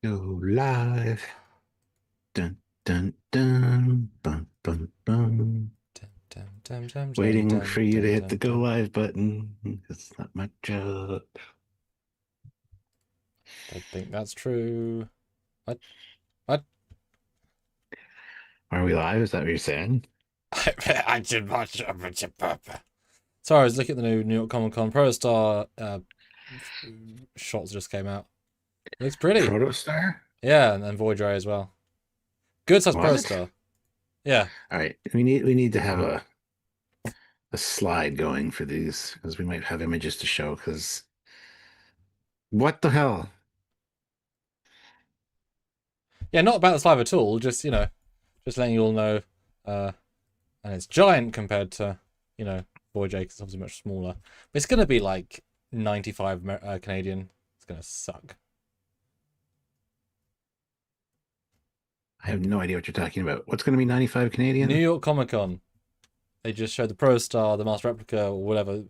Go live. Dun dun dun. Bum bum bum. Waiting for you to hit the go live button. It's not my job. Don't think that's true. What? What? Are we live? Is that what you're saying? Sorry, I was looking at the New York Comic Con Pro Star shots just came out. It looks pretty. Protostar? Yeah, and then Voyager as well. Good size Pro What? Star. Yeah. All right. We need to have a slide going for these because we might have images to show. Because what the hell? Yeah, not about the slide at all. Just, just letting you all know. And it's giant compared to, Voyager, because it's obviously much smaller. But it's going to be like 95 Canadian. It's going to suck. I have no idea what you're talking about. What's going to be 95 Canadian? New York Comic Con. They just showed the Pro Star, the Master Replica, or whatever,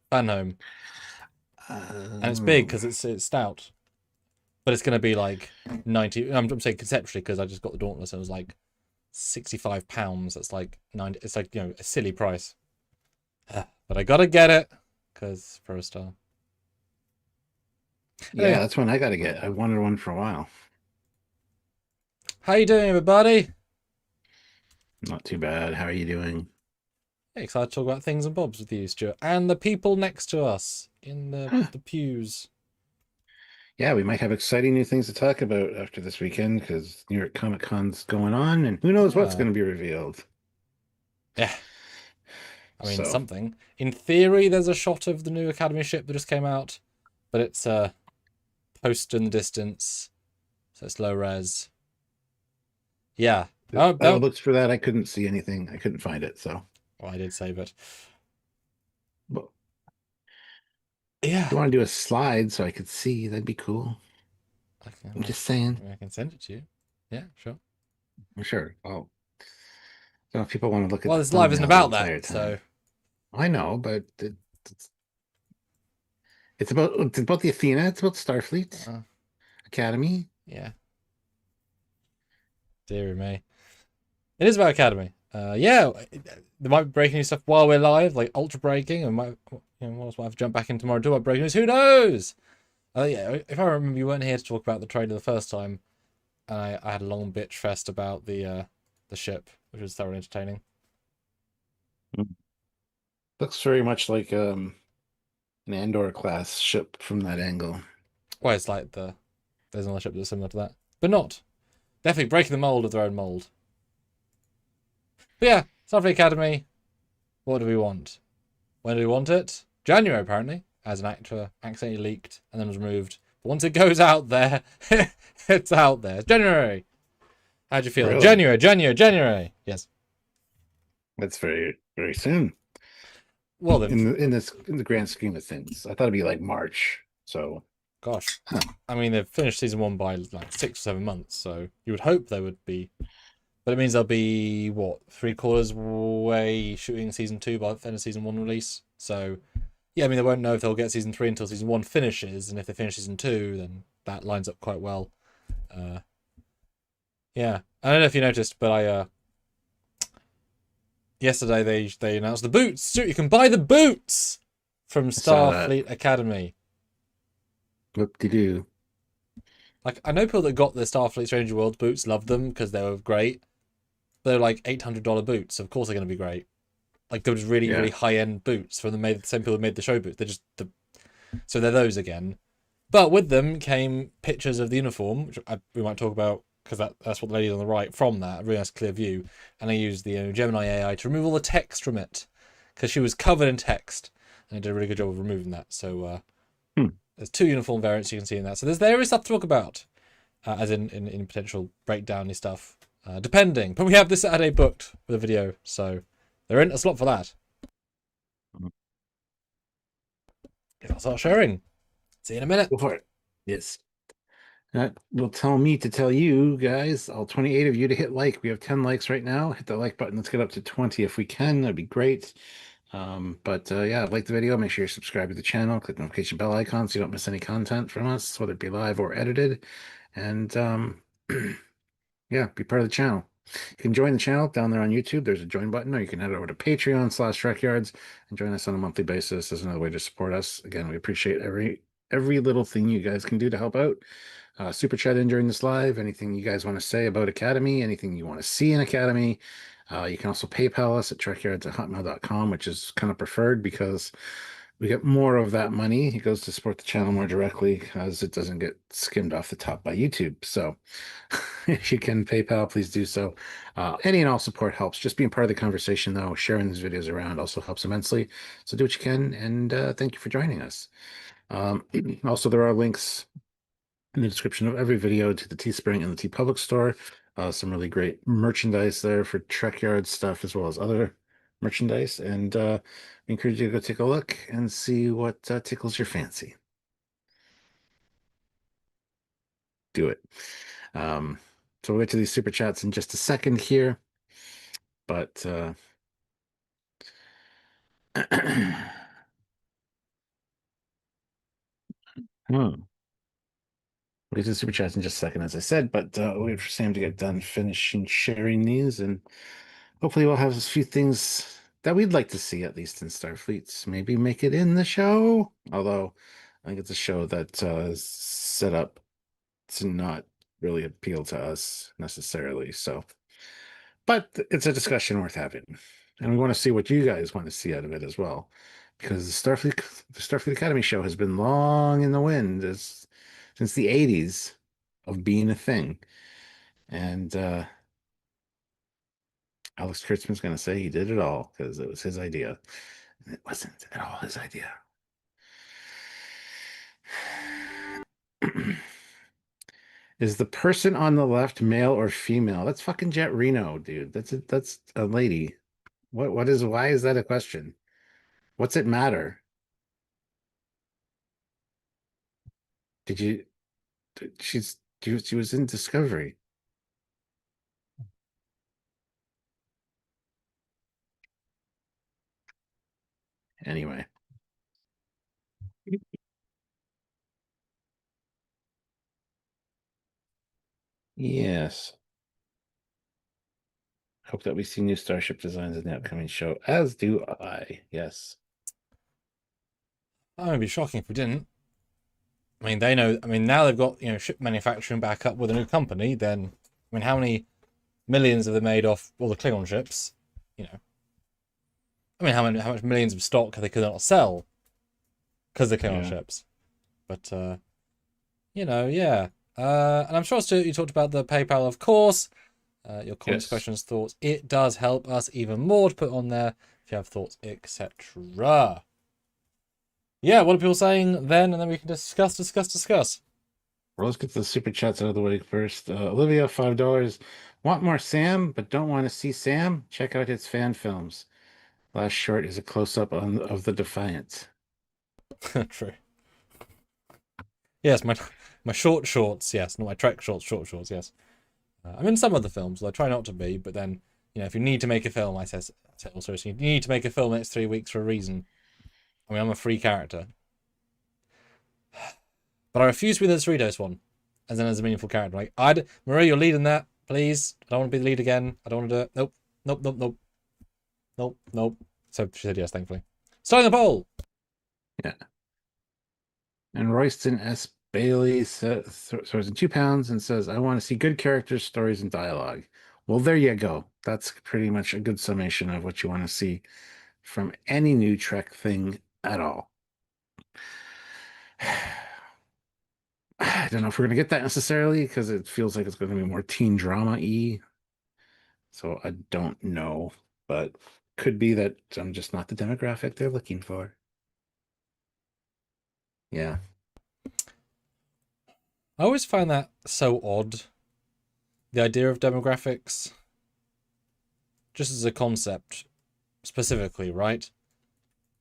fan home. And it's big because it's stout. But it's going to be like 90. I'm saying conceptually because I just got the Dauntless and it was like £65. That's like 90. It's like, a silly price. But I got to get it because Pro Star. Yeah, Anyway, that's one I got to get. I wanted one for a while. how you doing, everybody? Not too bad. How are you doing? Yeah, excited to talk about things and bobs with you, Stuart. And the people next to us in the pews. Yeah, we might have exciting new things to talk about after this weekend because New York Comic Con's going on, and who knows what's going to be revealed. Yeah. I mean, So, something. In theory, there's a shot of the new Academy ship that just came out, but it's a poster in the distance, so it's low res. Yeah. I looked for that. I couldn't see anything. I couldn't find it. So, Well, I did save it. but Yeah. if you want to do a slide so I could see, that'd be cool. I'm just saying. I can send it to you. Yeah, sure. Sure. Oh, so if people want to look at Well, the this live isn't thumbnail the about entire that, time. so. I know, but it's about the Athena. It's about Starfleet Academy. Yeah. Dear me. It is about Academy. Yeah, there might be breaking news stuff while we're live, like ultra breaking, and might might have to jump back in tomorrow and talk about breaking news. Who knows? Yeah, if I remember, you weren't here to talk about the trailer the first time, and I had a long bitch fest about the ship, which was thoroughly entertaining. Looks very much like an Andor class ship from that angle. Well, it's like there's another ship that's similar to that, but not definitely breaking the mold of their own mold. But yeah, Starfleet Academy. What do we want? When do we want it? January, apparently, as an actor accidentally leaked and then was removed. But once it goes out there, it's out there. It's January. How'd you feel? Really? January. Yes. That's very, very soon. Well, in the grand scheme of things, I thought it'd be like March. So, gosh, I mean, they've finished season 1 by like 6 or 7 months, so you would hope they would be. But it means they'll be what 3/4 way shooting season 2 by the end of season 1 release. So, yeah, I mean, they won't know if they'll get season 3 until season 1 finishes, and if they finish season 2, then that lines up quite well. Yeah, I don't know if you noticed, but yesterday they announced the boots. You can buy the boots from Starfleet Academy. Whoop-de-doo. Like, I know people that got the Starfleet Stranger Worlds boots, loved them because they were great. They're like $800 boots. So of course they're going to be great. Like, they're just really, really high-end boots from the same people who made the show boots. They're just so they're those again. But with them came pictures of the uniform, which we might talk about because that's what the lady on the right from that, a really nice clear view. And I used the Gemini AI to remove all the text from it because she was covered in text, and I did a really good job of removing that. So there's 2 uniform variants you can see in that. So there is stuff to talk about, as in potential breakdowny stuff, depending. But we have this Saturday booked with a video, so there isn't a slot for that. I'll start sharing. See you in a minute. Go for it. Yes. That will tell me to tell you guys, all 28 of you, to hit like. We have 10 likes right now. Hit the like button. Let's get up to 20 if we can. That'd be great. Yeah, like the video. Make sure you're subscribed to the channel. Click the notification bell icon so you don't miss any content from us, whether it be live or edited. and yeah, be part of the channel. You can join the channel down there on YouTube. There's a join button, or you can head over to Patreon/Trekyards and join us on a monthly basis. There's another way to support us. Again, we appreciate every little thing you guys can do to help out. Super chat in during this live. Anything you guys want to say about Academy, anything you want to see in Academy. You can also PayPal us at trekyards@hotmail.com, which is kind of preferred because we get more of that money. It goes to support the channel more directly because it doesn't get skimmed off the top by YouTube. So if you can PayPal, please do so. Any and all support helps. Just being part of the conversation, though, sharing these videos around also helps immensely. So do what you can, and thank you for joining us. Also, there are links in the description of every video to the Teespring and the TeePublic store. Some really great merchandise there for Trekyard stuff as well as other merchandise. And we encourage you to go take a look and see what tickles your fancy. Do it. So we'll get to these super chats in just a second here. But we'll get to the super chats in just a second, as I said, but we'll wait for Sam to get done finishing sharing these, and hopefully we'll have a few things that we'd like to see, at least in Starfleet. Maybe make it in the show, although I think it's a show that is set up to not really appeal to us necessarily. So, but it's a discussion worth having, and we want to see what you guys want to see out of it as well, because the Starfleet Academy show has been long in the wind since the 80s of being a thing. And Alex Kurtzman's going to say he did it all because it was his idea. And it wasn't at all his idea. Is the person on the left male or female? That's fucking Jet Reno, dude. That's a lady. Why is that a question? What's it matter? Did you she was in Discovery. Anyway. Yes. Hope that we see new starship designs in the upcoming show, as do I. Yes. That would be shocking if we didn't. I mean, they know. I mean, now they've got ship manufacturing back up with a new company. Then, I mean, how many millions have they made off all the Klingon ships? I mean, how much millions of stock they could not sell because they're Klingon ships? But yeah. And I'm sure Stuart, you talked about the PayPal, of course. Your comments, questions, thoughts. It does help us even more to put on there if you have thoughts, etc. Yeah, what are people saying then? And then we can discuss. Well, let's get the super chats out of the way first. Olivia, $5. Want more Sam, but don't want to see Sam? Check out his fan films. Last short is a close-up of the Defiant. True. Yes, my shorts, yes. Not my Trek shorts, yes. I'm in some of the films, I try not to be, but then, if you need to make a film, I say also, you need to make a film next 3 weeks for a reason. I mean, I'm a free character. But I refuse to be the Cerritos one, as in as a meaningful character. Like, Maria, you're leading that, please. I don't want to be the lead again. I don't want to do it. Nope. So she said yes, thankfully. Starting the poll! Yeah. And Royston S. Bailey throws in £2 and says, I want to see good characters, stories, and dialogue. Well, there you go. That's pretty much a good summation of what you want to see from any new Trek thing at all. I don't know if we're going to get that necessarily because it feels like it's going to be more teen drama-y. So I don't know, but could be that I'm just not the demographic they're looking for. Yeah. I always find that so odd. The idea of demographics. Just as a concept, specifically, right?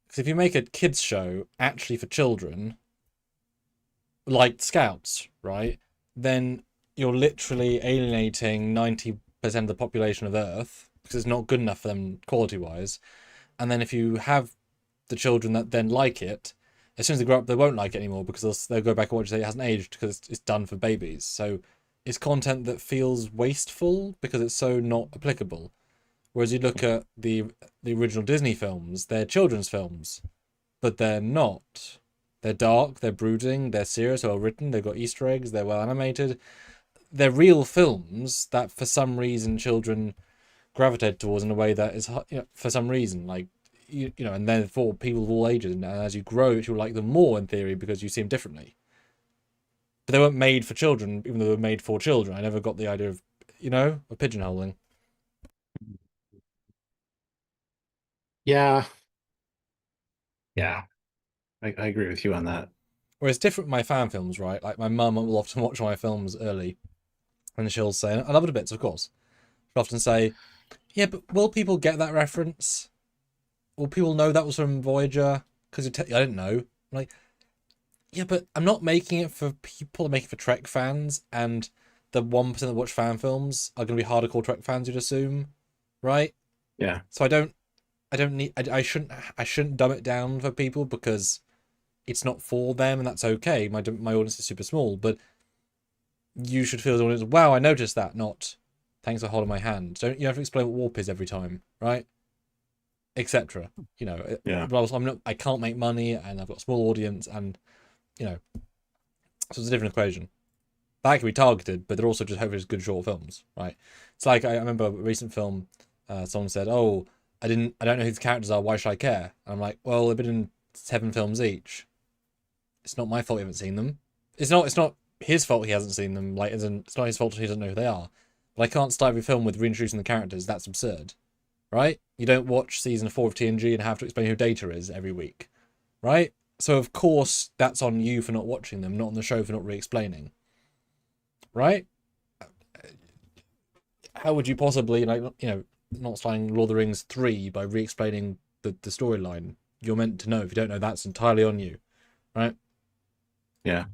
Because if you make a kids show actually for children, like Scouts, right? Then you're literally alienating 90% of the population of Earth because it's not good enough for them quality-wise. And then if you have the children that then like it, As soon as they grow up, they won't like it anymore because they'll go back and watch it. It hasn't aged because it's done for babies. So it's content that feels wasteful because it's so not applicable. Whereas you look at the original Disney films, they're children's films, but they're not. They're dark, they're brooding, they're serious, well written, they've got Easter eggs, they're well animated. They're real films that for some reason children gravitate towards in a way that is, for some reason, like, and therefore people of all ages, and as you grow, you'll like them more in theory because you see them differently. But they weren't made for children, even though they were made for children. I never got the idea of, of pigeonholing. Yeah. Yeah. I agree with you on that. Whereas different with my fan films, right? Like my mum will often watch my films early, and she'll say, and I love it a bit, of course. She'll often say, "Yeah, but will people get that reference? Will people know that was from Voyager? Because I didn't know." I'm like, yeah, but I'm not making it for people. I'm making it for Trek fans, and the 1% that watch fan films are going to be hardcore Trek fans, you'd assume, right? Yeah. So I don't need. I shouldn't dumb it down for people because it's not for them, and that's okay. My audience is super small, but you should feel as an audience, wow, I noticed that, not thanks for holding my hand. Don't you have to explain what warp is every time, right? Etc. Yeah. But I'm not. I can't make money, and I've got a small audience, and so it's a different equation. That can be targeted, but they're also just hopefully good short films, right? It's like I remember a recent film. Someone said, "Oh, I don't know who the characters are. Why should I care?" And I'm like, "Well, they've been in 7 films each. It's not my fault you haven't seen them. It's not his fault he hasn't seen them. Like, it's not his fault he doesn't know who they are. But I can't start every film with reintroducing the characters. That's absurd, right? You don't watch season 4 of TNG and have to explain who Data is every week, right? So of course that's on you for not watching them, not on the show for not re-explaining, right? How would you possibly, not starting Lord of the Rings 3 by re-explaining the storyline? You're meant to know. If you don't know, that's entirely on you, right? Yeah.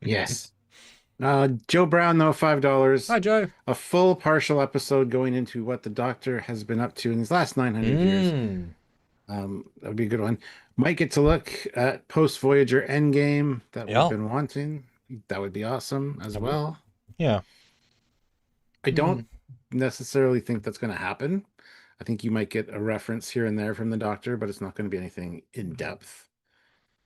Yes. Joe Brown, though, $5. Hi, Joe. A full partial episode going into what the Doctor has been up to in these last 900 years. That would be a good one. Might get to look at post Voyager Endgame that we've Yeah. been wanting. That would be awesome as well. Yeah. I don't necessarily think that's going to happen. I think you might get a reference here and there from the Doctor, but it's not going to be anything in depth.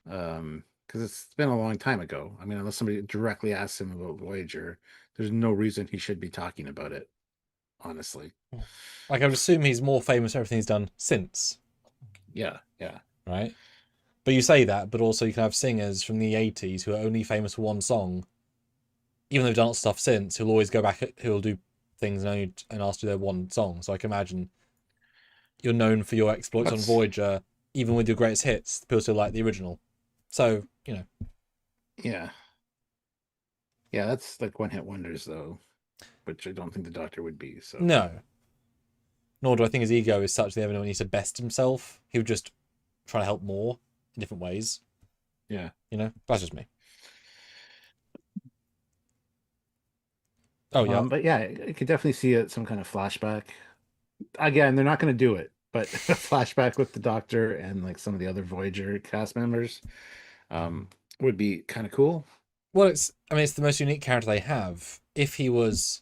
Because it's been a long time ago. I mean, unless somebody directly asks him about Voyager, there's no reason he should be talking about it, honestly. Like, I would assume he's more famous for everything he's done since. Yeah, yeah. Right? But you say that, but also you can have singers from the 80s who are only famous for one song. Even though they've done stuff since, who'll always go back, who'll do things and ask to do their one song. So I can imagine you're known for your exploits on Voyager, even with your greatest hits, people still like the original. So, Yeah. Yeah, that's like one-hit wonders, though, which I don't think the Doctor would be. So no. Nor do I think his ego is such that he ever needs to best himself. He would just try to help more in different ways. Yeah. That's just me. Oh, yeah. But yeah, I could definitely see some kind of flashback. Again, they're not going to do it, but a flashback with the Doctor and like some of the other Voyager cast members would be kind of cool. Well, it's the most unique character they have. If he was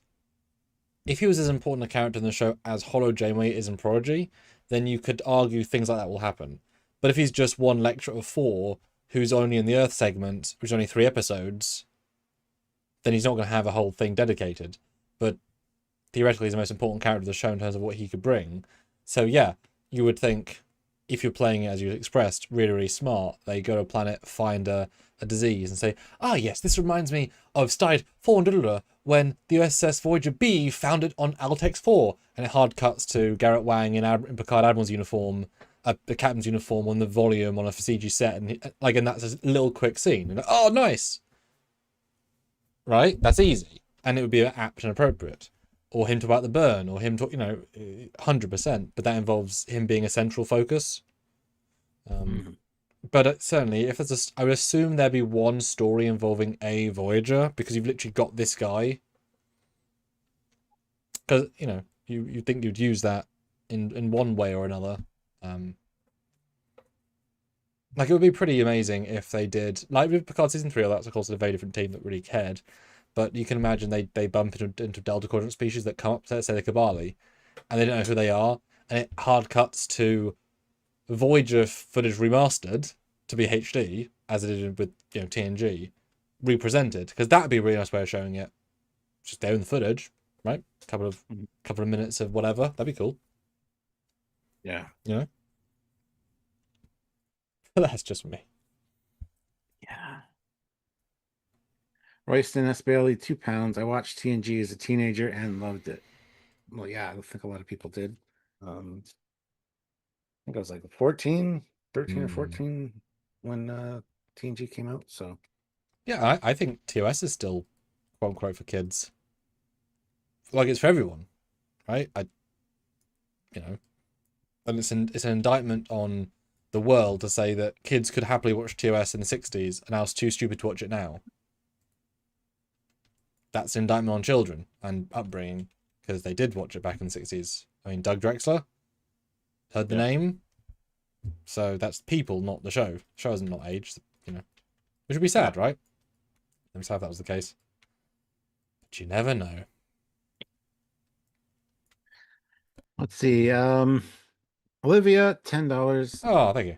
as important a character in the show as Holo Janeway is in Prodigy, then you could argue things like that will happen. But if he's just one lecturer of 4 who's only in the Earth segment, which is only 3 episodes, then he's not going to have a whole thing dedicated. But theoretically, he's the most important character of the show in terms of what he could bring. So yeah, you would think if you're playing it as you expressed, really, really smart, they go to a planet, find a disease, and say, yes, this reminds me of Stide 400 when the USS Voyager B found it on Altex 4, and it hard cuts to Garrett Wang in Picard Admiral's uniform, the captain's uniform on the volume on a CG set, and that's a little quick scene. And oh, nice, right? That's easy, and it would be apt and appropriate. Or him talk about the burn, or him talk, 100%. But that involves him being a central focus. But certainly, if there's I would assume there'd be one story involving a Voyager, because you've literally got this guy. Because you think you'd use that in one way or another. Like, it would be pretty amazing if they did, like with Picard season 3, that's of course a very different team that really cared. But you can imagine they bump into Delta Quadrant species that come up to, say, the Kabali, and they don't know who they are, and it hard cuts to Voyager footage remastered to be HD, as it did with TNG, represented, because that would be a really nice way of showing it. Just there in the footage, right? Couple of minutes of whatever. That'd be cool. Yeah. You know, but that's just me. Yeah. Royston S. Bailey, 2 pounds. I watched TNG as a teenager and loved it. Well, yeah, I think a lot of people did. I think I was like 14, 13 or 14 when TNG came out. So Yeah, I think TOS is still quote unquote for kids. Like, it's for everyone, right? And it's an indictment on the world to say that kids could happily watch TOS in the 60s and I was too stupid to watch it now. That's an indictment on children and upbringing, because they did watch it back in the 60s. I mean, Doug Drexler, heard the name. So that's people, not the show. The show isn't not aged, Which would be sad, right? Let me say if that was the case. But you never know. let's see. Olivia, $10. Oh, thank you.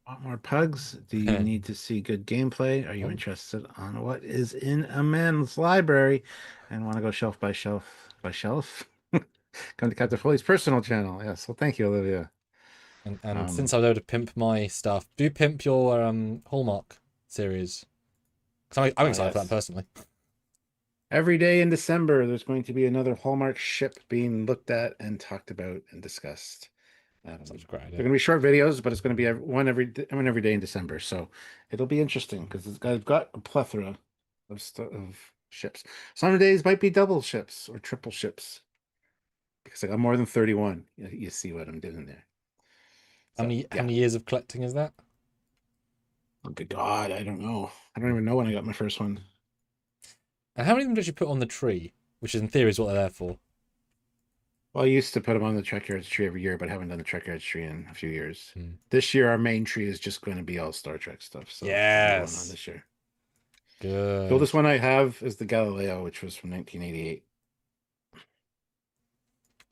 Want more pugs? Do you need to see good gameplay? Are you interested on what is in a man's library and want to go shelf by shelf by shelf? Come to Captain Foley's personal channel. Yes. Well, thank you, Olivia. And since I was able to pimp my stuff, do you pimp your Hallmark series? Because I'm excited for that personally. Every day in December, there's going to be another Hallmark ship being looked at and talked about and discussed. Such a great idea. They're going to be short videos, but it's going to be one every day in December. So it'll be interesting because I've got a plethora of ships. Some days might be double ships or triple ships because I got more than 31. You see what I'm doing there. So, how many years of collecting is that? Oh, good God, I don't know. I don't even know when I got my first one. And how many of them did you put on the tree? Which is in theory is what they're there for. Well, I used to put them on the Trekyards tree every year, but I haven't done the Trekyards tree in a few years. Hmm. This year, our main tree is just going to be all Star Trek stuff. So yes, going on this year. Good. The oldest one I have is the Galileo, which was from 1988,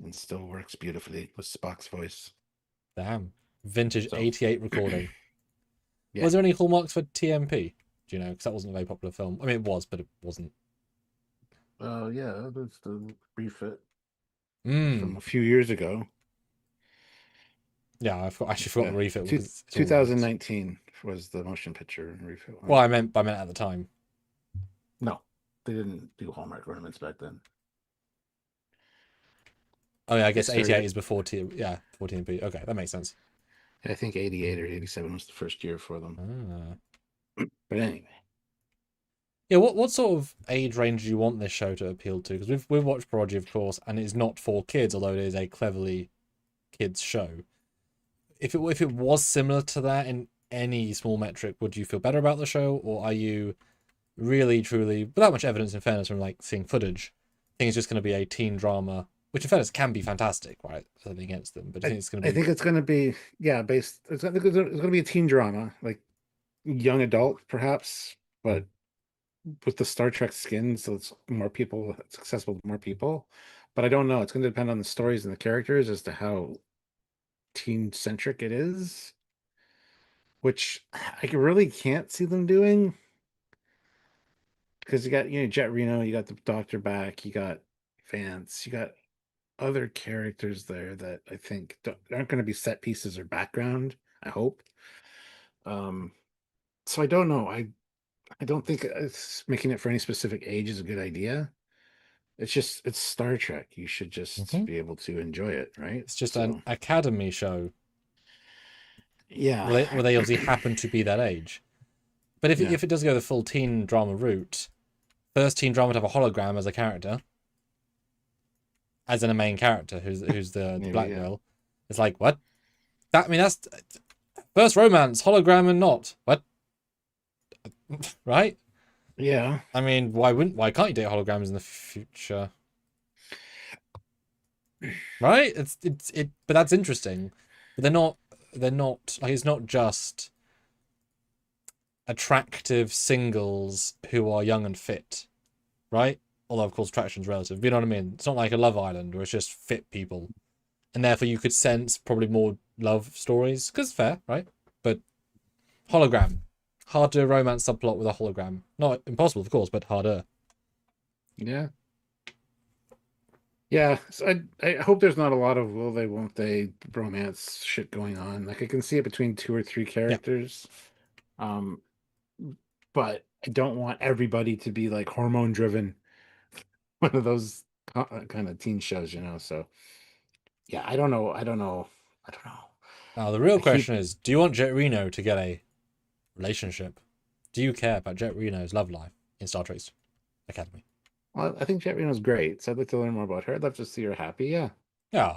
and still works beautifully with Spock's voice. Damn, vintage '88 recording. Yeah. Was there any hallmarks for TMP? Do you know? Because that wasn't a very popular film. I mean, it was, but it wasn't. Yeah, that's the refit Mm. from a few years ago. Yeah, I actually forgot the refit. 2019 was the motion picture refit. Well, I meant at the time. No, they didn't do Hallmark ornaments back then. Oh yeah, I guess 88 is before before TMP. Okay, that makes sense. I think 88 or 87 was the first year for them. But anyway. Yeah, what sort of age range do you want this show to appeal to? Because we've watched Prodigy, of course, and it's not for kids, although it is a cleverly kids show. If it was similar to that in any small metric, would you feel better about the show, or are you really truly, without much evidence in fairness from like seeing footage, think it's just going to be a teen drama, which in fairness can be fantastic, right? Something against them, but I think it's going to be. I think it's going to be based. It's going to be a teen drama, like young adult perhaps, but with the Star Trek skin, so it's accessible to more people. But I don't know. It's going to depend on the stories and the characters as to how teen centric it is, which I really can't see them doing. Because you got Jet Reno, you got the Doctor back, you got Vance, you got other characters there that I think aren't going to be set pieces or background. I hope. So I don't know. I don't think making it for any specific age is a good idea. It's Star Trek. You should just be able to enjoy it, right? It's just an Academy show. Yeah. Where they obviously happen to be that age. But if it does go the full teen drama route, first teen drama to have a hologram as a character, as in a main character who's the black girl, it's like, what? That's first romance, hologram and not. What? Right? Yeah. I mean, why can't you date holograms in the future? Right? But that's interesting. But they're not like, it's not just attractive singles who are young and fit, right? Although of course attraction's relative. You know what I mean? It's not like a Love Island where it's just fit people, and therefore you could sense probably more love stories because fair, right? But hologram, hard to romance subplot with a hologram. Not impossible, of course, but harder. Yeah. Yeah, so I hope there's not a lot of will they, won't they romance shit going on. Like I can see it between two or three Yeah. characters. Um, but I don't want everybody to be like hormone driven, one of those kind of teen shows, you know. So yeah, I don't know. I don't know. I don't know. Now the real I keep question is: do you want Jet Reno to get a relationship? Do you care about Jet Reno's love life in Star Trek Academy? well, I think Jet Reno's great, so I'd like to learn more about her. I'd love to see her happy. Yeah, Yeah.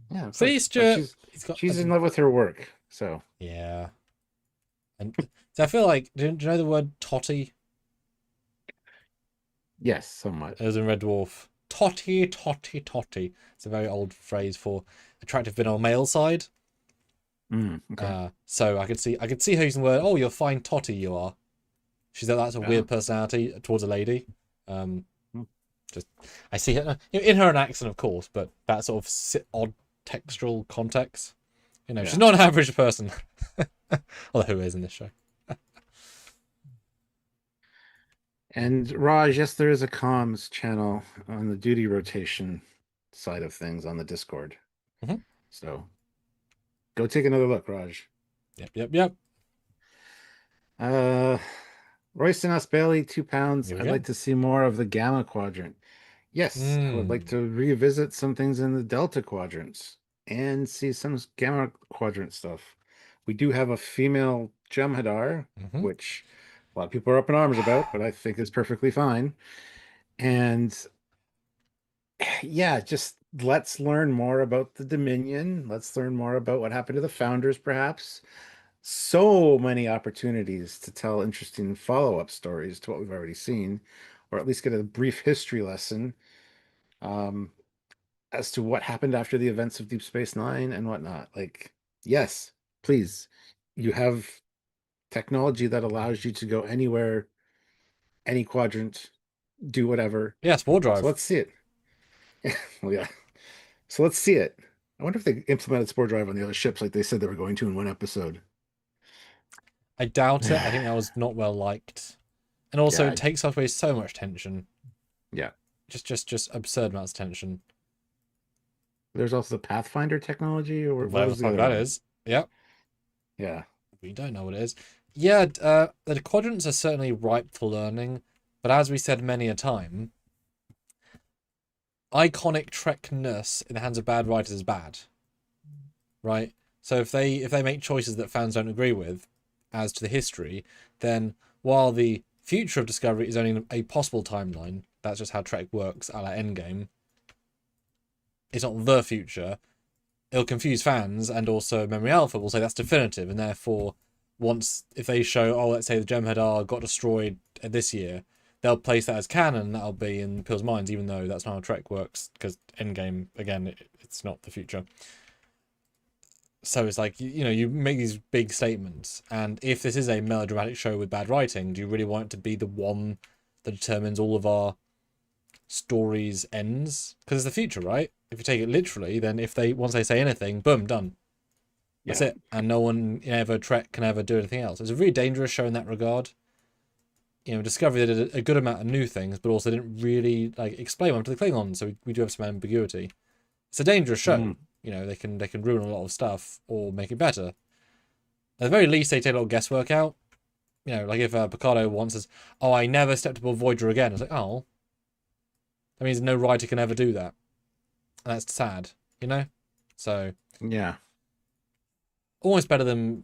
yeah, of See, course. But Stuart. He's got. she's in love with her work. So Yeah. And so I feel like, do you know the word totty? yes, somewhat. It was in Red Dwarf. Totty, totty, totty. It's a very old phrase for attractive bit on male side. Okay. So I could see her using the word, oh, you're fine totty you are. She's that's a Yeah. weird personality towards a lady. Um Mm. just I see her in her an accent, of course, but that sort of odd textural context. You know, Yeah. she's not an average person. Although who is in this show? And Raj, yes, there is a comms channel on the duty rotation side of things on the Discord. Mhm. So go take another look, Raj. Yep. Uh, Royston S. Bailey, £2. Here we I'd go. like to see more of the Gamma Quadrant. Yes, I would like Mm. to revisit some things in the Delta Quadrants and see some Gamma Quadrant stuff. We do have a female Jem'Hadar, Hmm. which a lot of people are up in arms about, but I think is perfectly fine. And yeah, just let's learn more about the Dominion. Let's learn more about what happened to the founders, perhaps. So many opportunities to tell interesting follow-up stories to what we've already seen, or at least get a brief history lesson um, as to what happened after the events of Deep Space Nine and whatnot. Like, yes, please, you have technology that allows you to go anywhere, any quadrant, do whatever. Yeah, Spore So Drive. let's see it. Well, yeah. So let's see it. I wonder if they implemented Spore Drive on the other ships like they said they were going to in one episode. I doubt it. I think that was not well liked. And also Yeah, it takes away so much tension. yeah. Just absurd amounts of tension. There's also the Pathfinder technology, or what Whatever the was the fuck other that one? is. Yep. Yeah, We don't know what it is. Yeah, the quadrants are certainly ripe for learning, but as we said many a time, iconic Trekness in the hands of bad writers is bad, right? So if they make choices that fans don't agree with, as to the history, then while the future of Discovery is only a possible timeline, that's just how Trek works, a la Endgame. It's not the future. It'll confuse fans, and also Memory Alpha will say that's definitive, and therefore, once if they show, oh, let's say the Jem'Hadar got destroyed this year, they'll place that as canon. That'll be in people's minds, even though that's not how Trek works. Because Endgame, again, it's not the future. So it's like you know you make these big statements, and if this is a melodramatic show with bad writing, do you really want it to be the one that determines all of our stories ends? Because it's the future, right? If you take it literally, then if they once they say anything, boom, done. That's yeah, it. And no one ever Trek can ever do anything else. It's a really dangerous show in that regard. You know, Discovery did a good amount of new things, but also didn't really like explain them to the Klingons, so we do have some ambiguity. It's a dangerous show. mm, You know, they can ruin a lot of stuff or make it better. At the very least, they take a lot of guesswork out. You know, like if Picardo once says, "Oh, I never stepped aboard Voyager again," it's like, oh, that means no writer can ever do that, and that's sad. You know, so yeah. almost better than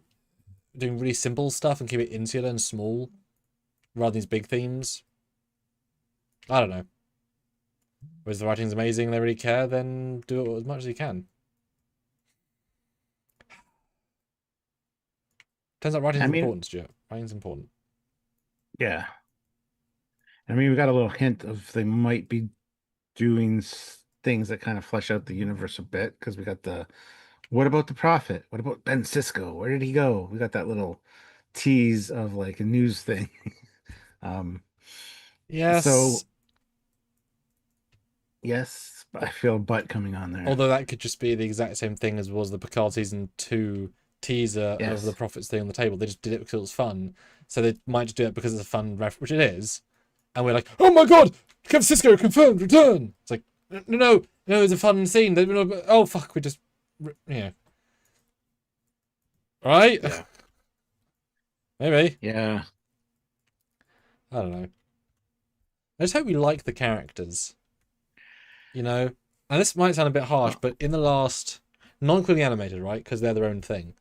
doing really simple stuff and keep it insular and small rather than these big themes. I don't know. Whereas the writing's amazing, they really care, then do it as much as you can. Turns out I writing's mean, important, Stuart. Writing's important. yeah. I mean, we got a little hint of they might be doing things that kind of flesh out the universe a bit because we got the what about the Prophet? What about Ben Sisko? Where did he go? We got that little tease of like a news thing. um, Yes. so yes, I feel butt coming on there. Although that could just be the exact same thing as was the Picard season 2 teaser of the Yes. Prophets thing on the table. They just did it because it was fun. So they might just do it because it's a fun ref, which it is. And we're like, oh my god, Captain Cisco confirmed return. It's like, no, it's a fun scene. Oh fuck, we just, right? Yeah. Maybe. Yeah. I don't know. I just hope we like the characters. And this might sound a bit harsh, Oh, but in the last, not including animated, right? Because they're their own thing.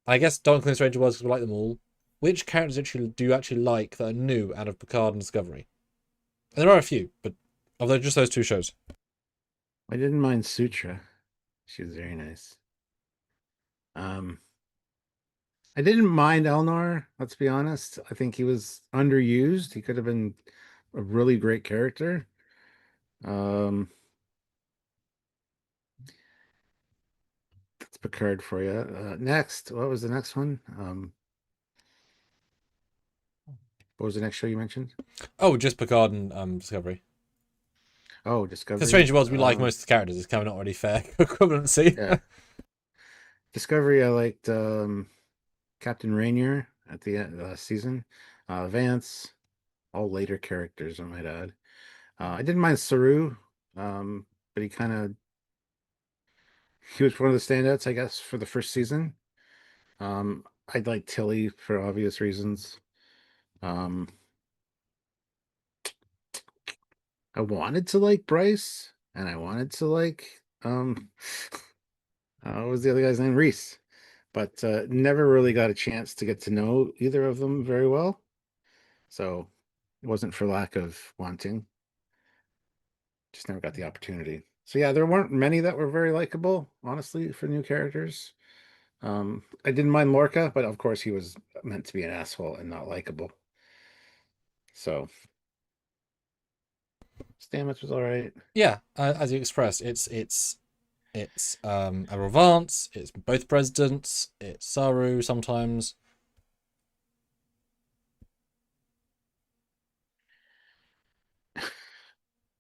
I guess don't include Stranger Worlds because we like them all. Which characters do you actually like that are new out of Picard and Discovery? And there are a few, but of just those two shows. I didn't mind Sutra. She was very nice. Um, I didn't mind Elnor, let's be honest. I think he was underused. He could have been a really great character. Um, that's Picard for you. Next, what was the next one? What was the next show you mentioned? Oh, just Picard and Discovery. Oh, Because Discovery. Stranger Worlds, we like most of the characters. It's kind of not really fair equivalency. Yeah, Discovery. I liked Captain Rainier at the end last season. Vance, all later characters, I might add. I didn't mind Saru, but he was one of the standouts, I guess, for the first season. I'd like Tilly for obvious reasons. Um, I wanted to like Bryce, and I wanted to like what was the other guy's name? Reese, but never really got a chance to get to know either of them very well. So it wasn't for lack of wanting, just never got the opportunity. So yeah, there weren't many that were very likable, honestly, for new characters. I didn't mind Lorca, but of course he was meant to be an asshole and not likable. So Stamets was all right. Yeah, as you expressed, it's Admiral Vance, it's both presidents, it's Saru sometimes.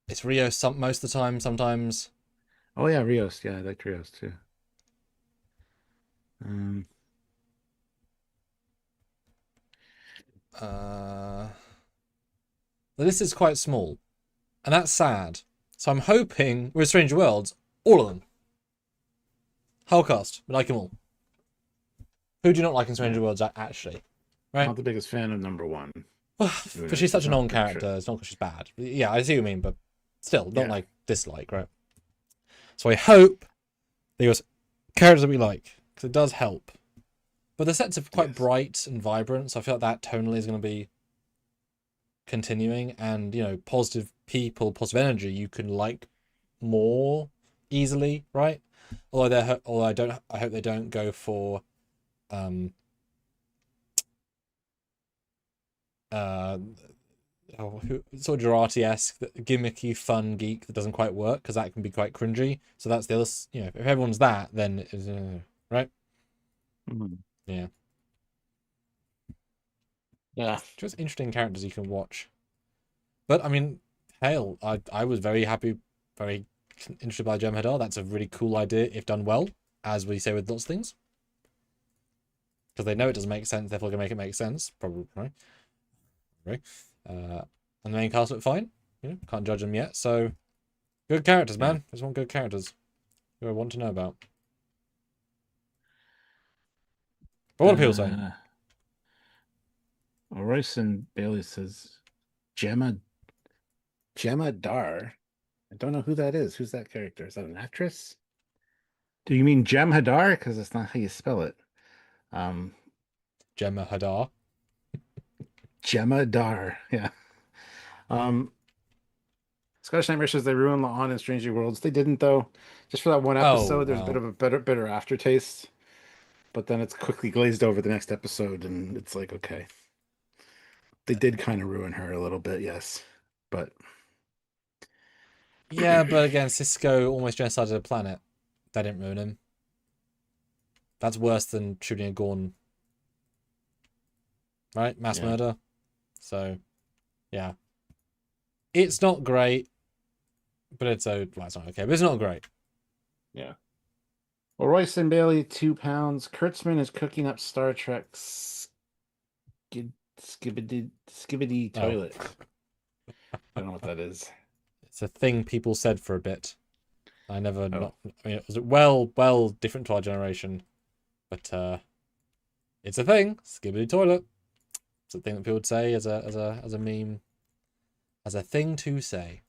It's Rio most of the time, sometimes. Oh yeah, Rios. Yeah, I liked Rios too. Um, The list is quite small, and that's sad. So I'm hoping with Stranger Worlds, all of them. Whole cast, we like them all. Who do you not like in yeah, Stranger Worlds actually? Right? not the biggest fan of number one. But she's such It's a not very true. non-character. It's not because she's bad. Yeah, I see what you mean, but still, not Yeah. like dislike, right? So I hope there's characters that we like because it does help. But the sets are quite Yes. bright and vibrant, so I feel like that tonally is going to be continuing. And positive people, positive energy, you can like more easily, right? Although I hope they don't go for um uh sort of Jurati-esque, gimmicky, fun geek that doesn't quite work because that can be quite cringy. So that's the other, if everyone's that, then it's, right? Mhm. Yeah, Yeah. just interesting characters you can watch. But I mean, hell, I was very happy, very interested by Jem'Hadar. That's a really cool idea if done well, as we say with lots of things, because they know it doesn't make sense, therefore they can make it make sense. Probably, right? Right. And the main cast look fine. Can't judge them yet. So good characters, Yeah. man. Just want good characters who I want to know about. But what are people saying? Uh, Royce and Bailey says Gemma Gemma Dar. I don't know who that is. Who's that character? Is that an actress? Do you mean Jem Hadar? Because that's not how you spell it. Um, Jem'Hadar. Gemma Dar. Yeah. Um, Scottish Nightmare says they ruined La'an in Stranger Worlds. They didn't though. Just for that one Oh episode, there's a bit well. of a bitter aftertaste. But then it's quickly glazed over the next episode, and it's like, okay, they did kind of ruin her a little bit, yes. But Yeah, but again, Cisco almost genocided a planet. That didn't ruin him. That's worse than shooting a Gorn. right? Mass Yeah. murder. So, yeah. It's not great, but it's well, it's not okay, but it's not great. Yeah. Well, Royce and Bailey, 2 pounds. Kurtzman is cooking up Star Trek skibbity Oh, toilet. I don't know what that is. it's a thing people said for a bit. I never Oh, not. I mean, it was well different to our generation, but it's a thing. Skibbity toilet. It's a thing that people would say as a meme, as a thing to say.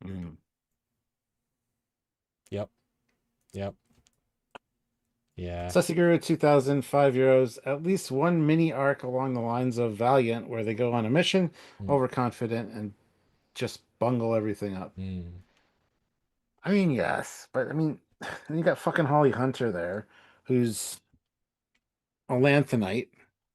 mm. Yep. Yep. Yeah. Sessiguru 2000, €5. At least one mini arc along the lines of Valiant, where they go on a mission, Mm. overconfident, and just bungle everything up. Mm. I mean, yes, but I mean, you got fucking Holly Hunter there, who's a Lanthanite,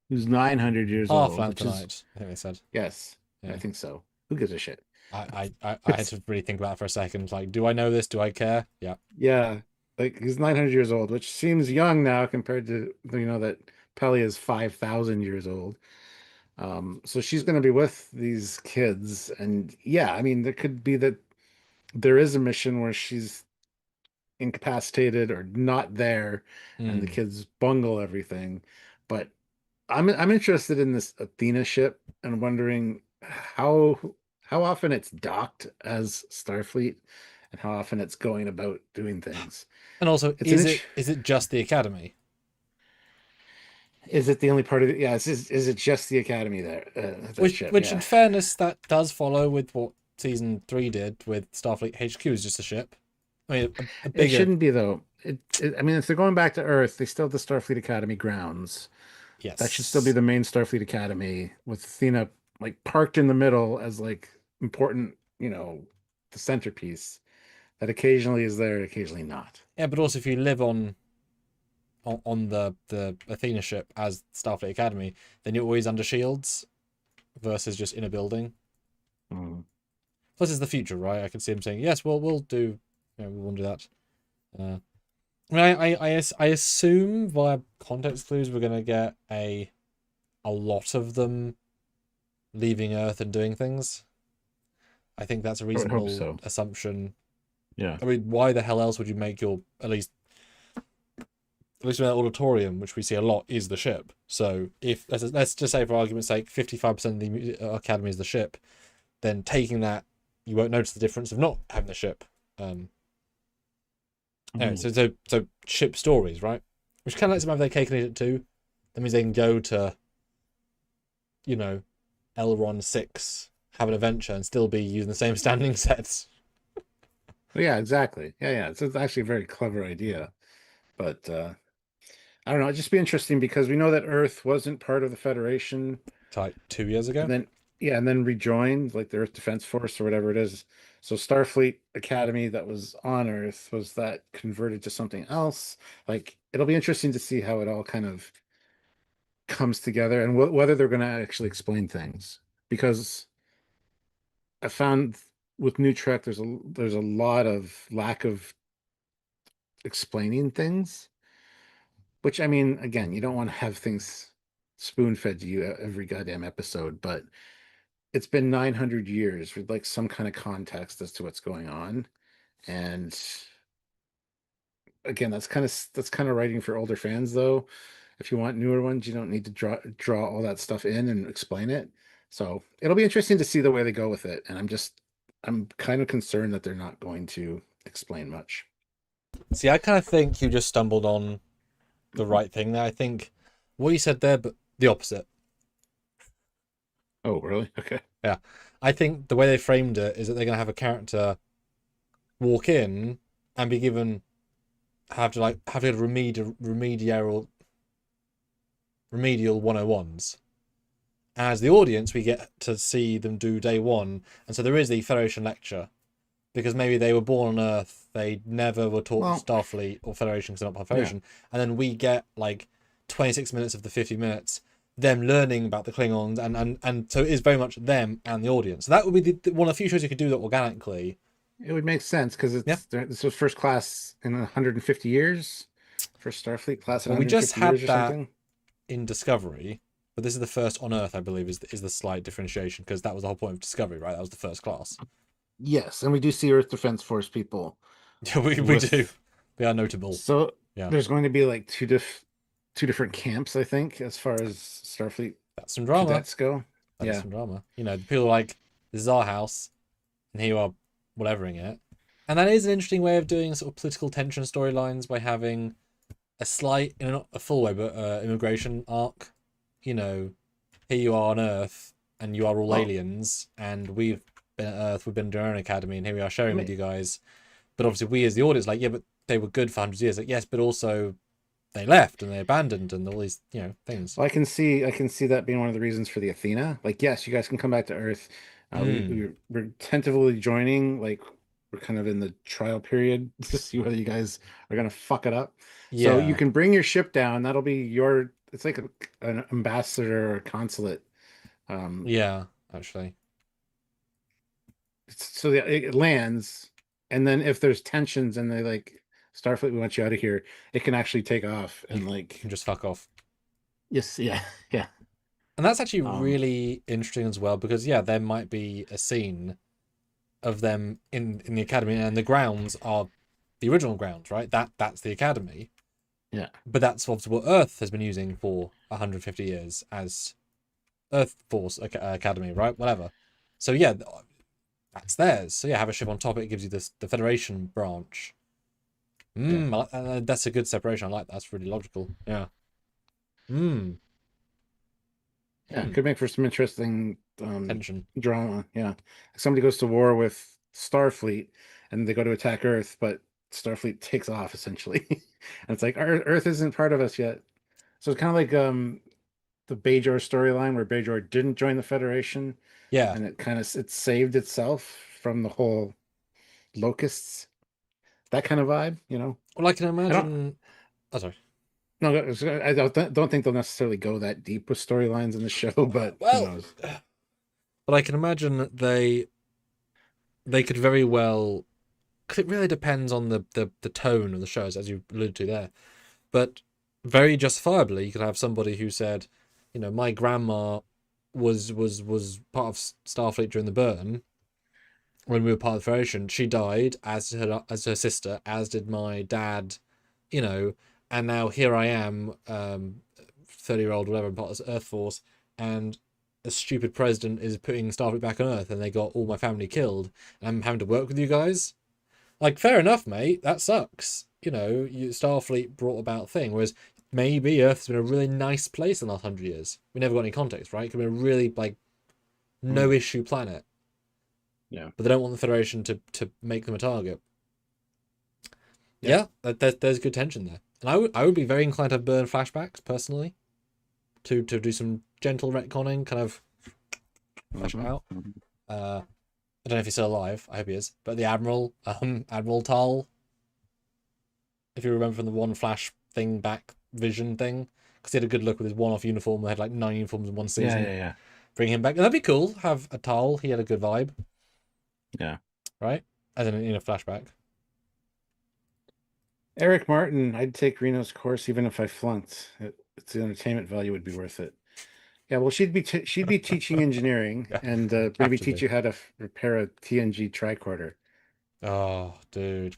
who's 900 years Half old, which is, Lanthanite, I think they said. yes, I Yeah. think so. Who gives a shit? I had to really think about it for a second. Like, do I know this? Do I care? Yeah. Yeah, like he's 900 years old, which seems young now compared to, that Peli is 5,000 years old. So she's going to be with these kids, and yeah, I mean, there could be that there is a mission where she's incapacitated or not there, and the Mm. kids bungle everything. But I'm interested in this Athena ship and wondering how often it's docked as Starfleet and how often it's going about doing things. And also, It's an is inch. it just the Academy? Is it the only part of it? Yeah. Is it just the Academy there? That ship? Which in Yeah. fairness, that does follow with what season 3 did with Starfleet HQ is just a ship. I mean, a It bigger. shouldn't be though. I mean, if they're going back to Earth, they still have the Starfleet Academy grounds. That should still be Yes. the main Starfleet Academy with Athena like parked in the middle as like important, the centerpiece that occasionally is there, occasionally not. Yeah, but also if you live on the Athena ship as Starfleet Academy, then you're always under shields versus just in a building. Mm. Plus, it's the future, right? I can see him saying, "Yes, well, we'll do. We won't do that." I mean, I assume via context clues we're gonna get a lot of them leaving Earth and doing things. I think that's a I would hope reasonable so. assumption. Yeah. I mean, why the hell else would you make your at least in that auditorium, which we see a lot, is the ship. So if let's just say for argument's sake, 55% of the Academy is the ship, then taking that, you won't notice the difference of not having the ship. Anyway, Mm. so ship stories, right? Which kind of lets them have their cake and eat it too. That means they can go to, you know, Elron 6, have an adventure, and still be using the same standing sets. Yeah, exactly. Yeah, yeah. It's actually a very clever idea. But I don't know, it'd just be interesting because we know that Earth wasn't part of the Federation. It's like 2 years And ago. then, yeah, and then rejoined like the Earth Defense Force or whatever it is. So Starfleet Academy that was on Earth, was that converted to something else? Like it'll be interesting to see how it all kind of comes together and whether they're going to actually explain things. Because I found with New Trek, there's a lot of lack of explaining things. Which I mean, again, you don't want to have things spoon fed to you every goddamn episode, but it's been 900 years with like some kind of context as to what's going on. And again, that's kind of writing for older fans though. If you want newer ones, you don't need to draw all that stuff in and explain it. So it'll be interesting to see the way they go with it. And I'm kind of concerned that they're not going to explain much. See, I kind of think you just stumbled on the right thing there. I think what you said there, but the opposite. Oh, really? Okay. Yeah. I think the way they framed it is that they're going to have a character walk in and be given have to get remedial 101s. As the audience, we get to see them do day one, and so there is the Federation lecture because maybe they were born on Earth, they never were taught Well, Starfleet or Federation because they're not part of yeah. Federation, and then we get like 26 minutes of the 50 minutes them learning about the Klingons, and so it is very much them and the audience. So that would be one of the few shows you could do that organically. It would make sense because Yeah. this was first class in 150 years, first Starfleet class in Well, we just 150 had years or that something. in Discovery, But this is the first on Earth, I believe, is the slight differentiation, because that was the whole point of Discovery, right? That was the first class. Yes, and we do see Earth Defense Force people Yeah, we do. with. They are notable. So Yeah, there's going to be like two different camps, I think, as far as Starfleet that's some drama. cadets go. That is Yeah. some drama. You know, people are like, this is our house, and here you are, whatevering it. And that is an interesting way of doing sort of political tension storylines, by having a slight, not a full way, but immigration arc. You know, here you are on Earth, and you are all Well, aliens, and we've been at Earth, we've been to our own academy, and here we are sharing I with mean, you guys. But obviously, we as the audience, like, yeah, but they were good for hundreds of years. Like, yes, but also they left and they abandoned and all these, things. well, I can see that being one of the reasons for the Athena. Like, yes, you guys can come back to Earth. Mm, We're tentatively joining. Like, we're kind of in the trial period to see whether you guys are gonna fuck it up. So you yeah, can bring your ship down. That'll be your. It's like an ambassador or a consulate. Um, yeah, actually. so it lands, and then if there's tensions and they like Starfleet, we want you out of here. It can actually take off You and like can just fuck off. yes, yeah, yeah. And that's actually Um, really interesting as well, because, yeah, there might be a scene of them in the academy, and the grounds are the original grounds, right? That's the academy. yeah, But that's obviously what Earth has been using for 150 years as Earth Force Academy, right? Whatever. So yeah, that's theirs. So yeah, have a ship on top. It gives you the Federation branch. yeah, That's a good separation. I like that. That's really logical. Yeah. Hmm. yeah. Could make for some interesting Tension. drama. Yeah, somebody goes to war with Starfleet, and they go to attack Earth, but Starfleet takes off essentially, and it's like Earth isn't part of us yet. So it's kind of like the Bajor storyline where Bajor didn't join the Federation, Yeah. and it saved itself from the whole locusts, that kind of vibe. Well, I can I don't imagine. Oh, sorry. no, I don't think they'll necessarily go that deep with storylines in the show, but who Well, knows? but I can imagine that they could very well. Because it really depends on the tone of the shows, as you alluded to there. But very justifiably, you could have somebody who said, my grandma was part of Starfleet during the burn when we were part of the Federation. She died, as her sister, as did my dad, and now here I am, 30-year-old whatever, part of the Earth Force, and a stupid president is putting Starfleet back on Earth, and they got all my family killed, and I'm having to work with you guys. Like, fair enough, mate. That sucks. Starfleet brought about thing, whereas maybe Earth's been a really nice place in the last 100 years. We never got any context, right? It could be a really, like, no Mm, issue planet. yeah, But they don't want the Federation to make them a target. yeah. Yeah, there's good tension there. And I would be very inclined to burn flashbacks, personally, to do some gentle retconning, kind of flesh it Mhm, out. mhm. I don't know if he's still alive. I hope he is. But the Admiral, Admiral Tal, if you remember from the one flash thing back vision thing, because he had a good look with his one-off uniform. They had like 9 uniforms in one Yeah, season. yeah, yeah, Bring him back. That'd be cool. Have a Tal. He had a good vibe, yeah. right? As in a flashback. Eric Martin, I'd take Reno's course even if I flunked. It's the entertainment value would be worth it. Yeah, well, she'd be teaching engineering Yeah, and have maybe to teach be. you how to repair a TNG tricorder. Oh, dude.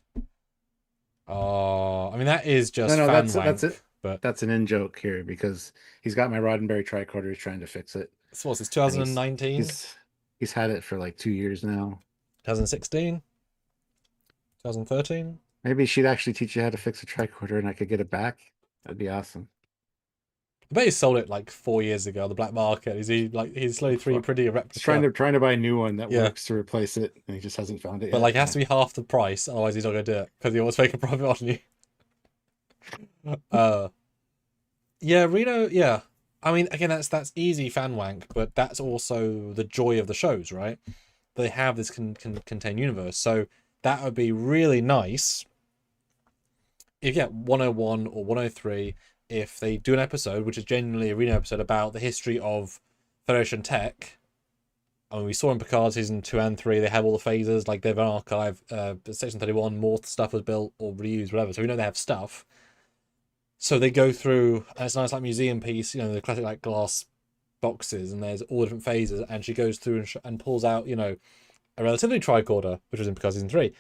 Oh, I mean, that is No, just no, fan that's wank. it. But That's an in joke here because he's got my Roddenberry tricorder. He's trying to fix it, so what's this? and 2019, he's had it for like 2 years now. 2016, 2013. Maybe she'd actually teach you how to fix a tricorder, and I could get it back. That'd be awesome. I bet he sold it like 4 years ago on the black market. Is he like he's slowly Fuck. printing a He's trying replica? to trying to buy a new one that Yeah, works to replace it, and he just hasn't found it but yet. like it has to be half the price, otherwise he's not gonna do it because he wants to make a profit on you. Uh, yeah, Reno. Yeah, I mean, again, that's easy fan wank, but that's also the joy of the shows, right? They have this contained universe, so that would be really nice if, yeah, 101 or 103, if they do an episode which is genuinely a Reno episode about the history of Federation tech. I mean, we saw in Picard season 2 and 3, they have all the phasers, like they have an archive, Section 31, more stuff was built or reused, whatever. So we know they have stuff. So they go through, and it's a nice like museum piece, the classic like glass boxes, and there's all different phases, and she goes through and pulls out, you know, a relativity tricorder, which was in Picard season 3,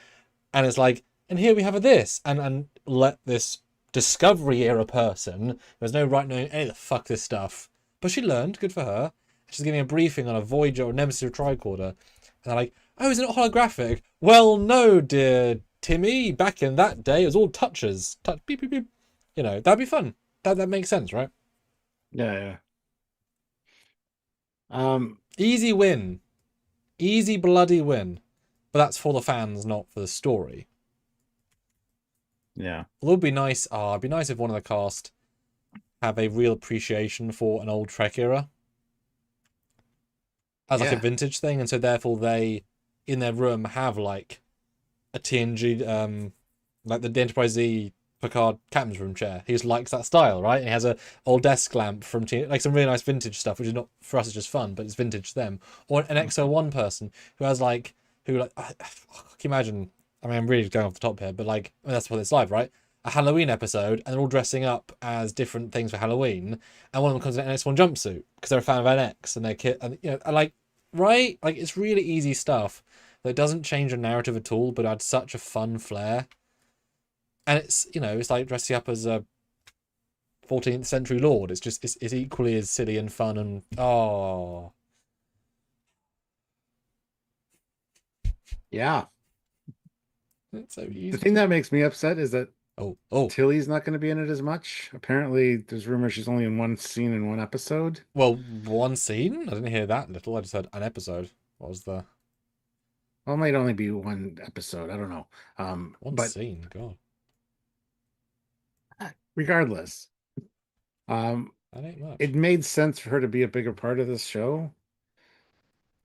and it's like, and here we have this, and let this Discovery era person, there's no right knowing any of the fuck this stuff, but she learned, good for her. She's giving a briefing on a Voyager or Nemesis tricorder, and they're like, oh, is it not holographic? Well, no, dear Timmy, back in that day, it was all touches. Touch, beep, beep, beep. You know, that'd be fun. That makes sense, right? Yeah, Easy win. Easy bloody win. But that's for the fans, not for the story. yeah. Although it'd be nice, it'd be nice if one of the cast have a real appreciation for an old Trek era. As like a vintage thing, and so therefore they, in their room, have like a TNG, like the Enterprise Z Picard captain's room chair. He just likes that style, right? And he has a old desk lamp from like some really nice vintage stuff, which is not for us, it's just fun, but it's vintage to them. Or an XO1 person who has like, can you imagine? I mean, I'm really going off the top here, but like, I mean, that's what it's like, right? A Halloween episode, and they're all dressing up as different things for Halloween, and one of them comes in an NX1 jumpsuit because they're a fan of NX, and they're kid, and you know, like, right? Like, it's really easy stuff that doesn't change the narrative at all, but adds such a fun flair. And it's, you know, it's like dressing up as a 14th century lord. It's just, it's equally as silly and fun, and oh, Yeah. it's so easy. The thing that makes me upset is that oh, Tilly's not going to be in it as much. Apparently, there's rumors she's only in one scene in one episode. well, one scene. I didn't hear that little. I just heard an episode. What was the Well, it might only be one episode. I don't know. one But scene? God, regardless, that ain't much. it made sense for her to be a bigger part of this show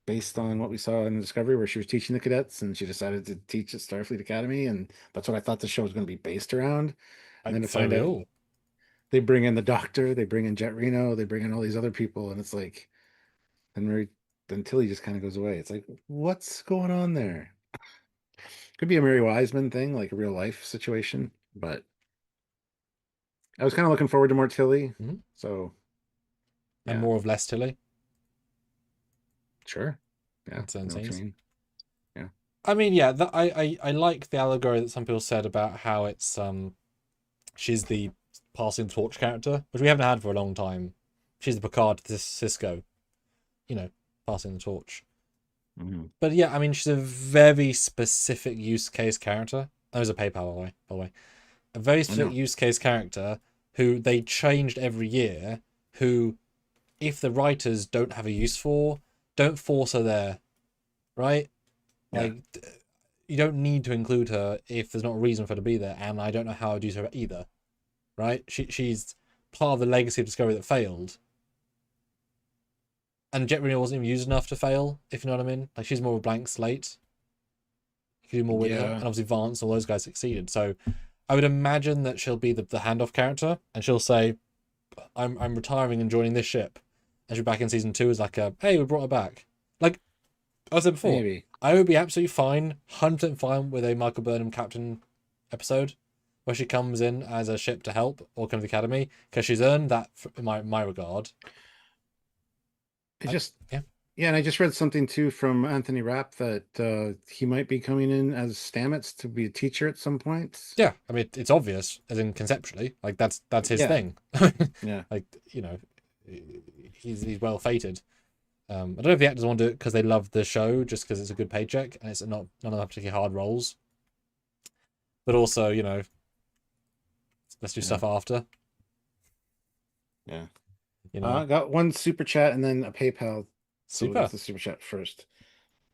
based on what we saw in Discovery, where she was teaching the cadets and she decided to teach at Starfleet Academy. And that's what I thought the show was going to be based around. And then to find out they bring in the doctor, they bring in Jet Reno, they bring in all these other people. And it's like, then Tilly just kind of goes away. It's like, what's going on there? Could be a Mary Wiseman thing, like a real life situation, but I was kind of looking forward to more Tilly. So, and more of less Tilly. Sure. Yeah. That's insane. Yeah. I mean, yeah, I like the allegory that some people said about how it's she's the passing the torch character, which we haven't had for a long time. She's the Picard to Cisco, you know, passing the torch. But yeah, I mean, she's a very specific use case character. That was a PayPal, by the way. A very specific use case character who they changed every year, who, if the writers don't have a use for, don't force her there, right? Yeah. Like, you don't need to include her if there's not a reason for her to be there, and I don't know how I'd use her either, right? She's part of the legacy of Discovery that failed. And Jet Reno wasn't even used enough to fail, if you know what I mean. Like, she's more of a blank slate. You could do more with her. And obviously Vance and all those guys succeeded. So I would imagine that she'll be the handoff character, and she'll say, I'm retiring and joining this ship. And she'll be back in season 2 as like a, hey, we brought her back. Like I said before, Maybe. I would be absolutely fine, 100% fine with a Michael Burnham captain episode where she comes in as a ship to help or come to the Academy, because she's earned that in my regard. And I just read something too from Anthony Rapp that he might be coming in as Stamets to be a teacher at some point. Yeah, I mean, it's obvious, as in conceptually, like that's his thing. Yeah, like, you know, he's well fated. I don't know if the actors want to do it because they love the show, just because it's a good paycheck and it's none of the particularly hard roles. But also, you know, let's do stuff after. Yeah. You know, I got one super chat and then a PayPal. Super. So the super chat first.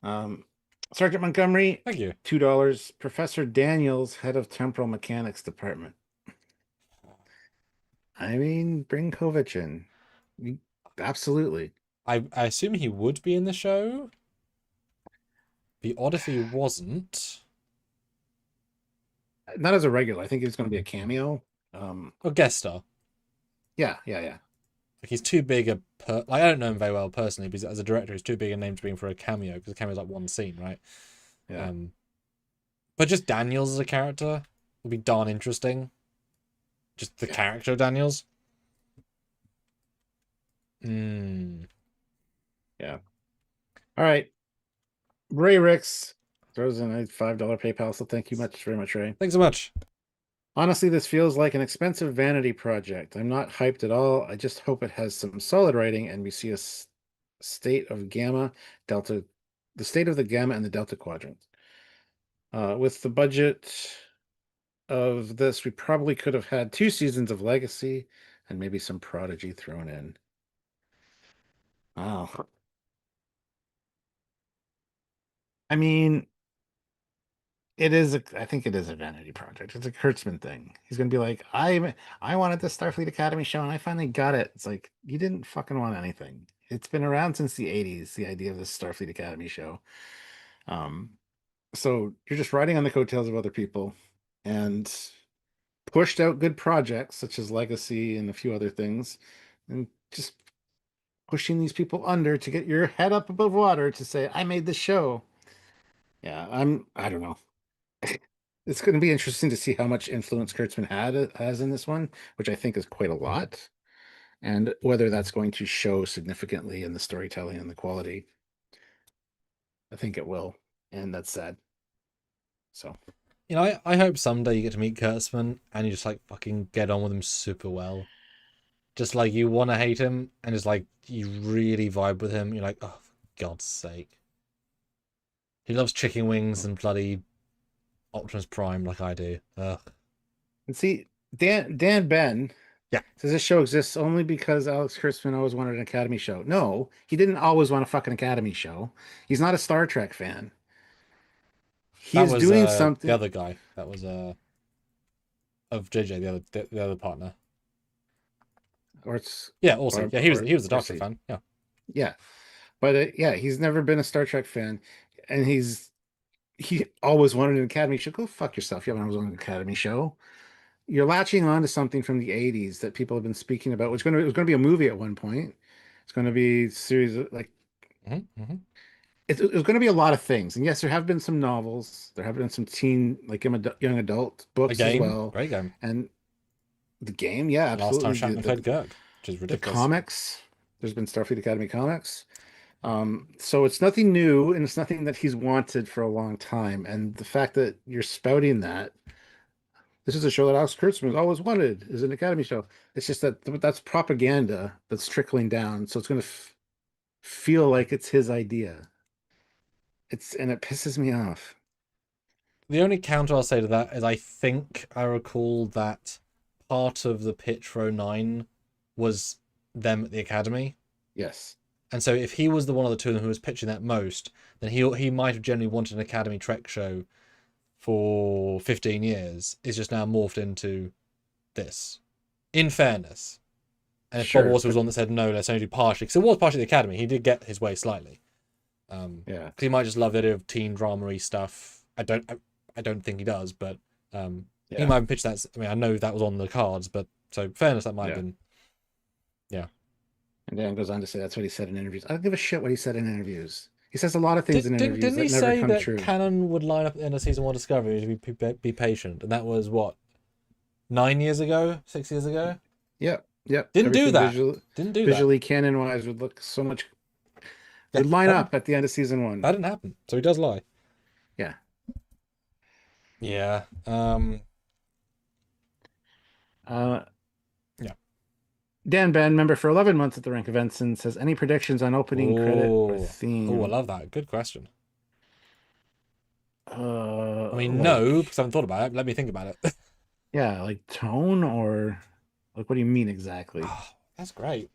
Sergeant Montgomery, thank you. $2. Professor Daniels, head of temporal mechanics department. I mean, bring Kovic in. Absolutely. I assume he would be in the show. Be odd if he wasn't. Not as a regular. I think he's going to be a cameo. Or guest star. Yeah. Like, he's too big a like, I don't know him very well personally, but as a director, he's too big a name to bring for a cameo, because a cameo is like one scene, right? Yeah. But just Daniels as a character would be darn interesting. Just the character of Daniels. Yeah. All right. Ray Ricks throws in a $5 PayPal. So thank you very much, Ray. Thanks so much. Honestly, this feels like an expensive vanity project. I'm not hyped at all. I just hope it has some solid writing and we see a state of gamma, delta, the state of the gamma and the delta quadrant. With the budget of this, we probably could have had 2 seasons of Legacy and maybe some Prodigy thrown in. Oh, I mean, I think it is a vanity project. It's a Kurtzman thing. He's gonna be like, I wanted the Starfleet Academy show and I finally got it. It's like you didn't fucking want anything. It's been around since the 80s, the idea of this Starfleet Academy show. Um, so you're just riding on the coattails of other people and pushed out good projects such as Legacy and a few other things, and just pushing these people under to get your head up above water to say, I made this show. Yeah, I don't know. It's going to be interesting to see how much influence Kurtzman has in this one, which I think is quite a lot, and whether that's going to show significantly in the storytelling and the quality. I think it will, and that's sad. So, You know, I hope someday you get to meet Kurtzman and you just like fucking get on with him super well. Just like you want to hate him and just like you really vibe with him. You're like, oh, for God's sake. He loves chicken wings and bloody Optimus Prime like I do. Ugh. and see, Dan Ben Yeah. says this show exists only because Alex Kurtzman always wanted an Academy show. No, he didn't always want a fucking Academy show. He's not a Star Trek fan. He That is was doing the something. other guy. That was of JJ, the other partner. Or it's Yeah, also. Yeah, he was a Star Trek Orsi. fan. Yeah. Yeah, but yeah, he's never been a Star Trek fan, and he always wanted an Academy show. Go fuck yourself. You haven't always wanted an Academy show. You're latching on to something from the 80s that people have been speaking about, which it was going to be a movie at one point. It's going to be a series of like Mm-hmm. it was going to be a lot of things. And yes, there have been some novels. There have been some teen, like young adult A books as game. well. Great game. And the game, yeah, Last time absolutely. Shatner played Kirk, which is The ridiculous. comics, there's been Starfleet Academy comics. So it's nothing new and it's nothing that he's wanted for a long time. And the fact that you're spouting that this is a show that Alex Kurtzman always wanted is an Academy show. It's just that that's propaganda that's trickling down. So it's going to feel like it's his idea. And it pisses me off. The only counter I'll say to that is I think I recall that part of the pitch for 09 was them at the Academy. Yes. And so if he was the one of the two of them who was pitching that most, then he might have generally wanted an Academy Trek show for 15 years. It's just now morphed into this. In fairness. And if Bob Walter was one that said, no, let's only do partially, because it was partially the Academy, he did get his way slightly. Yeah. Because he might just love the idea of teen drama-y stuff. I don't think he does, but he might have pitched that. I mean, I know that was on the cards, but so fairness, that might have been. Yeah. And Dan goes on to say that's what he said in interviews. I don't give a shit what he said in interviews. He says a lot of things in interviews Didn't he that never say come that true. Canon would line up at the end of season 1 Discovery to be patient, and that was what 9 years ago, 6 years ago. Yep. Didn't do that. Visually, canon wise, would look so much. Would line up at the end of season 1. That didn't happen, so he does lie. Yeah. Yeah. Yeah. Dan Ben, member for 11 months at the rank of ensign, says any predictions on opening credit or theme? Oh, I love that. Good question. I mean, no, because I haven't thought about it. Let me think about it. Yeah, like tone or like what do you mean exactly? Oh, that's great.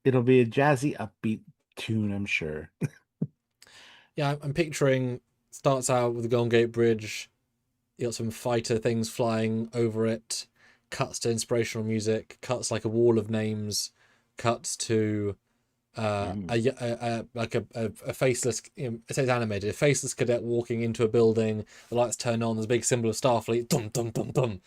It'll be a jazzy, upbeat tune, I'm sure. Yeah, I'm picturing starts out with the Golden Gate Bridge. You got some fighter things flying over it. Cuts to inspirational music. Cuts like a wall of names. Cuts to a faceless. It says animated. A faceless cadet walking into a building. The lights turn on. There's a big symbol of Starfleet. Dum dum dum dum.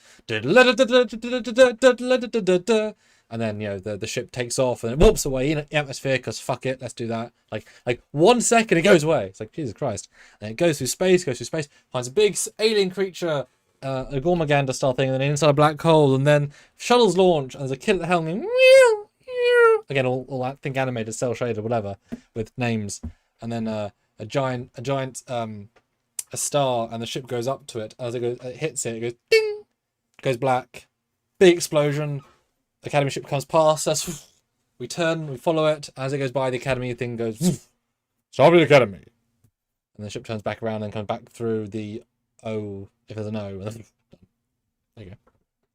And then the ship takes off and it warps away in the atmosphere because fuck it, let's do that. Like 1 second it goes away. It's like Jesus Christ. And it goes through space, finds a big alien creature, a Gormagander style thing, and then inside a black hole, and then shuttles launch and there's a kid at the helm going, again, all that think animated, cell shaded, whatever, with names, and then a giant a star, and the ship goes up to it. As it hits it, it goes ding, goes black, big explosion. The Academy ship comes past us. We turn, we follow it. As it goes by, the Academy thing goes, Starfleet Academy, and the ship turns back around and comes back through the O, if there's an O. There you go.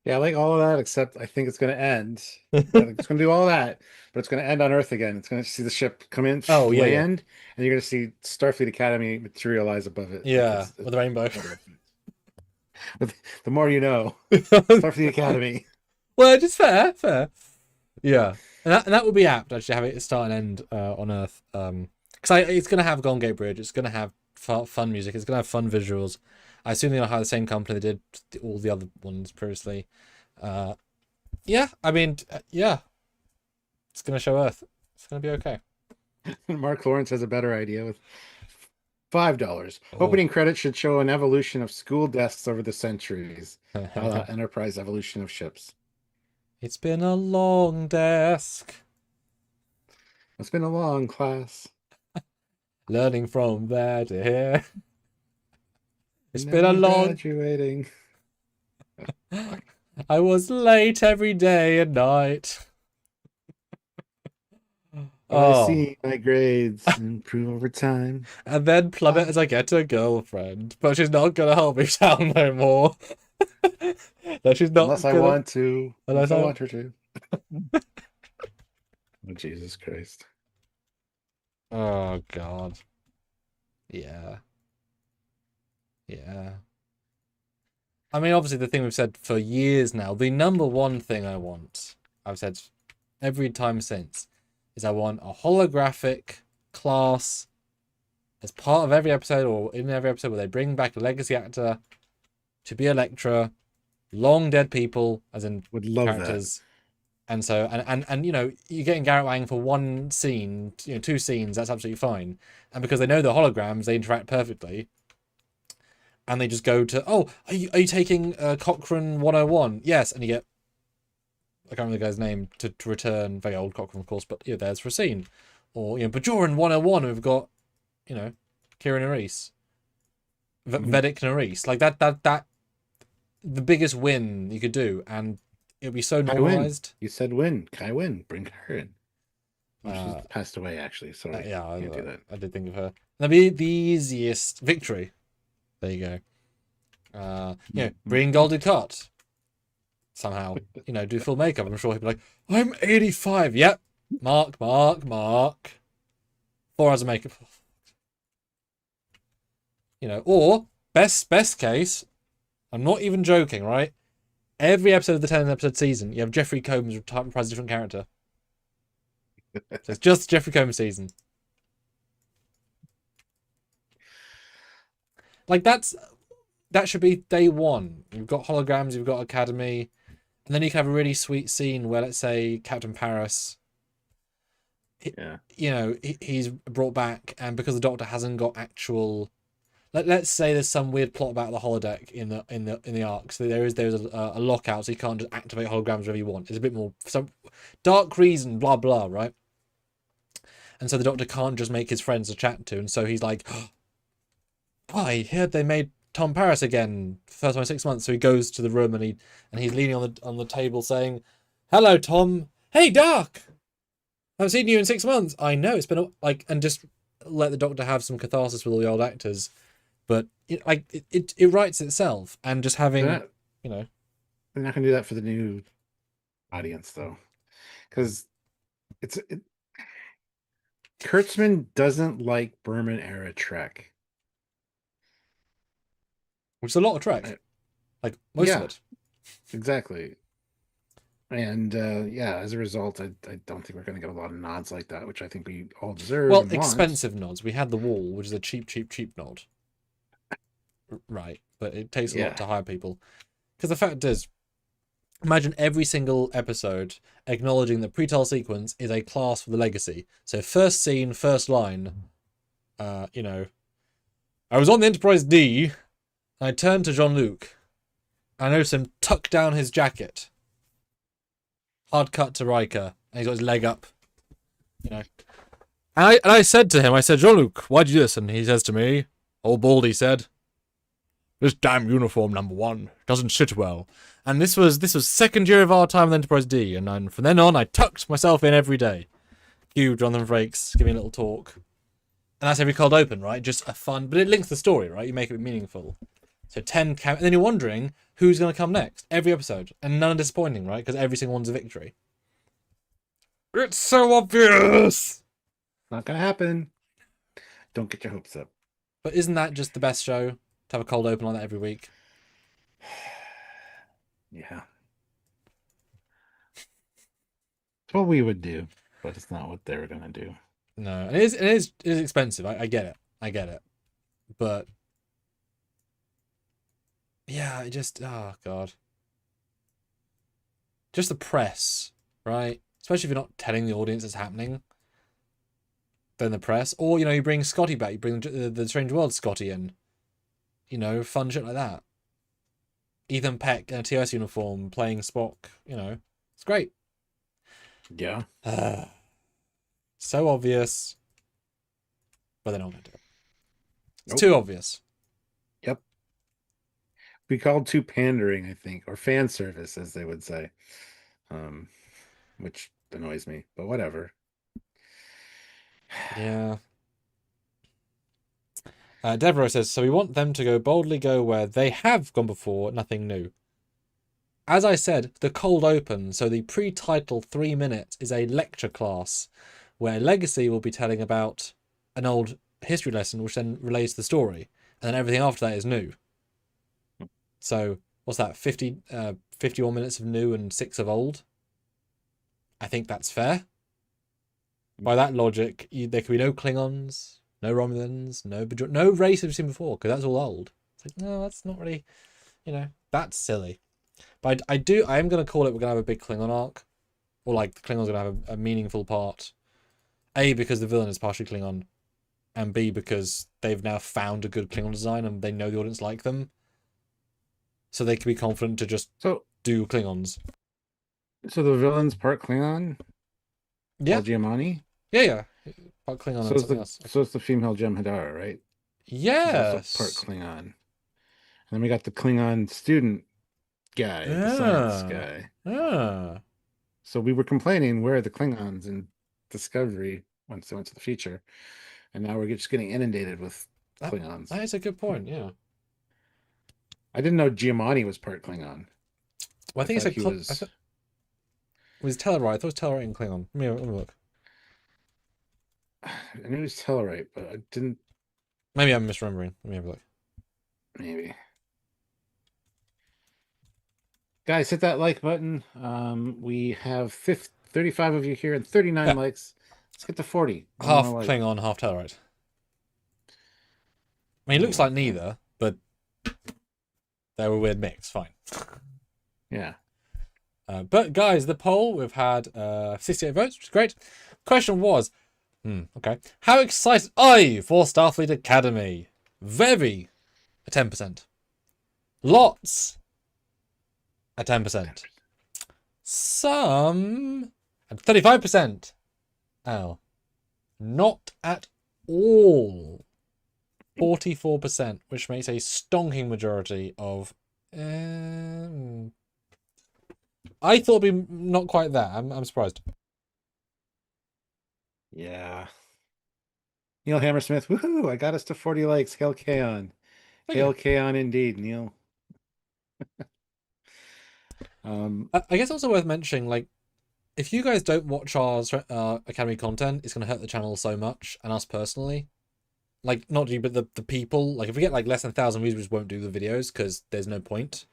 Yeah, I like all of that, except I think it's going to end. It's going to do all that, but it's going to end on Earth again. It's going to see the ship come in, Oh, yeah, land, and you're going to see Starfleet Academy materialize above it. Yeah, with the rainbow. The more you know, Starfleet Academy. Well, just fair. Yeah, and that would be apt, actually, having it start and end on Earth. Because it's going to have Golden Gate Bridge. It's going to have fun music. It's going to have fun visuals. I assume they'll hire the same company that did all the other ones previously. Yeah, I mean, yeah. It's going to show Earth. It's going to be okay. Mark Lawrence has a better idea with $5. Oh. Opening credits should show an evolution of school desks over the centuries. Enterprise evolution of ships. It's been a long desk. It's been a long class. Learning from there to here. It's Never been a long... graduating. I was late every day and night. I see my grades improve over time. And then plummet as I get a girlfriend. But she's not going to help me down no more. No, she's not. Unless I want to. Unless I want her to. Oh, Jesus Christ. Oh, God. Yeah. Yeah. I mean, obviously, the thing we've said for years now, the number one thing I want, I've said every time since, is I want a holographic class as part of every episode, or in every episode, where they bring back a legacy actor to be Electra, long dead people, as in would love characters. That. And so, and you know, you're getting Garrett Wang for one scene, you know, 2 scenes, that's absolutely fine. And because they know the holograms, they interact perfectly. And they just go to, oh, are you taking Cochrane 101? Yes, and you get, I can't remember the guy's name, to return, very old Cochrane, of course, but you know, there's for a scene. Or, you know, Bajoran 101, we've got, you know, Kira Nerys. Vedic Nerys. Like, that, the biggest win you could do, and it would be so normalized. You said win. Kai Wynn. Bring her in. She's passed away, actually. Sorry. Yeah, I can't do that. I did think of her. That'd be the easiest victory. There you go. You know, bring Goldie Cut. Somehow, you know, do full makeup. I'm sure he'd be like, I'm 85. Yep. Mark. 4 hours of makeup. You know, or best case, I'm not even joking, right? Every episode of the 10-episode season, you have Jeffrey Combs reprise a different character. So it's just Jeffrey Combs season. Like, that should be day one. You've got holograms, you've got Academy, and then you can have a really sweet scene where, let's say, Captain Paris, you know, he's brought back, and because the Doctor hasn't got actual... Let's say there's some weird plot about the holodeck in the arc. So there's a lockout, so you can't just activate holograms wherever you want. It's a bit more some dark reason, blah blah, right? And so the Doctor can't just make his friends to chat to, and so he's like, oh, I heard they made Tom Paris again, first time in 6 months. So he goes to the room and he's leaning on the table saying, "Hello, Tom. Hey, Doc. I haven't seen you in 6 months. I know it's been and just let the Doctor have some catharsis with all the old actors." But it writes itself, and just having, you know, they're not gonna do that for the new audience though, because Kurtzman doesn't like Berman era Trek, which is a lot of Trek, like most of it. Exactly. And as a result, I don't think we're going to get a lot of nods like that, which I think we all deserve. Well, expensive nods. We had The Wall, which is a cheap nod. Right, but it takes a lot to hire people. Because the fact is, imagine every single episode acknowledging that pre-title sequence is a class for the legacy. So first scene, first line, you know, I was on the Enterprise D, and I turned to Jean-Luc, and I noticed him tuck down his jacket. Hard cut to Riker, and he's got his leg up, you know. And I said to him, I said, Jean-Luc, why'd you do this? And he says to me, old Baldy said, this damn uniform, number one, doesn't sit well. And this was second year of our time with Enterprise D, and then from then on, I tucked myself in every day. Cue Jonathan Frakes giving a little talk. And that's every cold open, right? Just a fun, but it links the story, right? You make it meaningful. So 10 and then you're wondering who's going to come next every episode, and none are disappointing, right? Because every single one's a victory. It's so obvious. Not gonna happen. Don't get your hopes up. But isn't that just the best show to have a cold open like that every week? Yeah. It's what we would do, but it's not what they were gonna do. No, it is expensive. I get it. But yeah, it just, oh god. Just the press, right? Especially if you're not telling the audience it's happening. Then the press, or you bring Scotty back, you bring the Strange World Scotty in, fun shit like that. Ethan Peck in a TOS uniform playing Spock, it's great. Yeah. So obvious, but they're not going to do it. It's too obvious. Yep. We called too pandering, I think, or fan service, as they would say, which annoys me, but whatever. Yeah. Deborah says, so we want them to boldly go where they have gone before, nothing new. As I said, the cold open, so the pre-title 3 minutes is a lecture class where Legacy will be telling about an old history lesson which then relates to the story, and then everything after that is new. So what's that, 51 minutes of new and 6 of old? I think that's fair. By that logic, there could be no Klingons, no Romulans, no race we've seen before, because that's all old. It's like, no, that's not really, that's silly. But I am going to call it, we're going to have a big Klingon arc, or like the Klingons are going to have a meaningful part. A, because the villain is partially Klingon, and B, because they've now found a good Klingon design and they know the audience like them. So they can be confident to just do Klingons. So the villain's part Klingon? Yeah. Giamatti? Yeah. Part Klingon and something else. So it's the female Jem'Hadar, right? Yes. Part Klingon. And then we got the Klingon student guy, the science guy. Yeah. So we were complaining, where are the Klingons in Discovery once they went to the future? And now we're just getting inundated with Klingons. That is a good point, yeah. I didn't know Giamatti was part Klingon. Well, I think it's was Tellarite. I thought it was Tellarite and Klingon. Let me look. I knew it was Tellarite, but I didn't. Maybe I'm misremembering. Let me have a look. Maybe. Guys, hit that like button. We have 35 of you here and 39 likes. Let's get to 40. Half Klingon, half Tellarite. I mean, it looks like neither, but they're a weird mix. Fine. Yeah. But guys, the poll, we've had 68 votes, which is great. Question was, okay, how excited are you for Starfleet Academy? Very, a 10%. Lots, a 10%. Some, and 35%. Oh, not at all. 44%, which makes a stonking majority of... I thought it'd be not quite that. I'm surprised. Yeah. Neil Hammersmith, woohoo! I got us to 40 likes. Hail Kaon. Hail Kaon indeed, Neil. I guess also worth mentioning, like, if you guys don't watch our Academy content, it's going to hurt the channel so much, and us personally. Like, not you, but the people. Like, if we get like less than 1,000 views, we just won't do the videos because there's no point.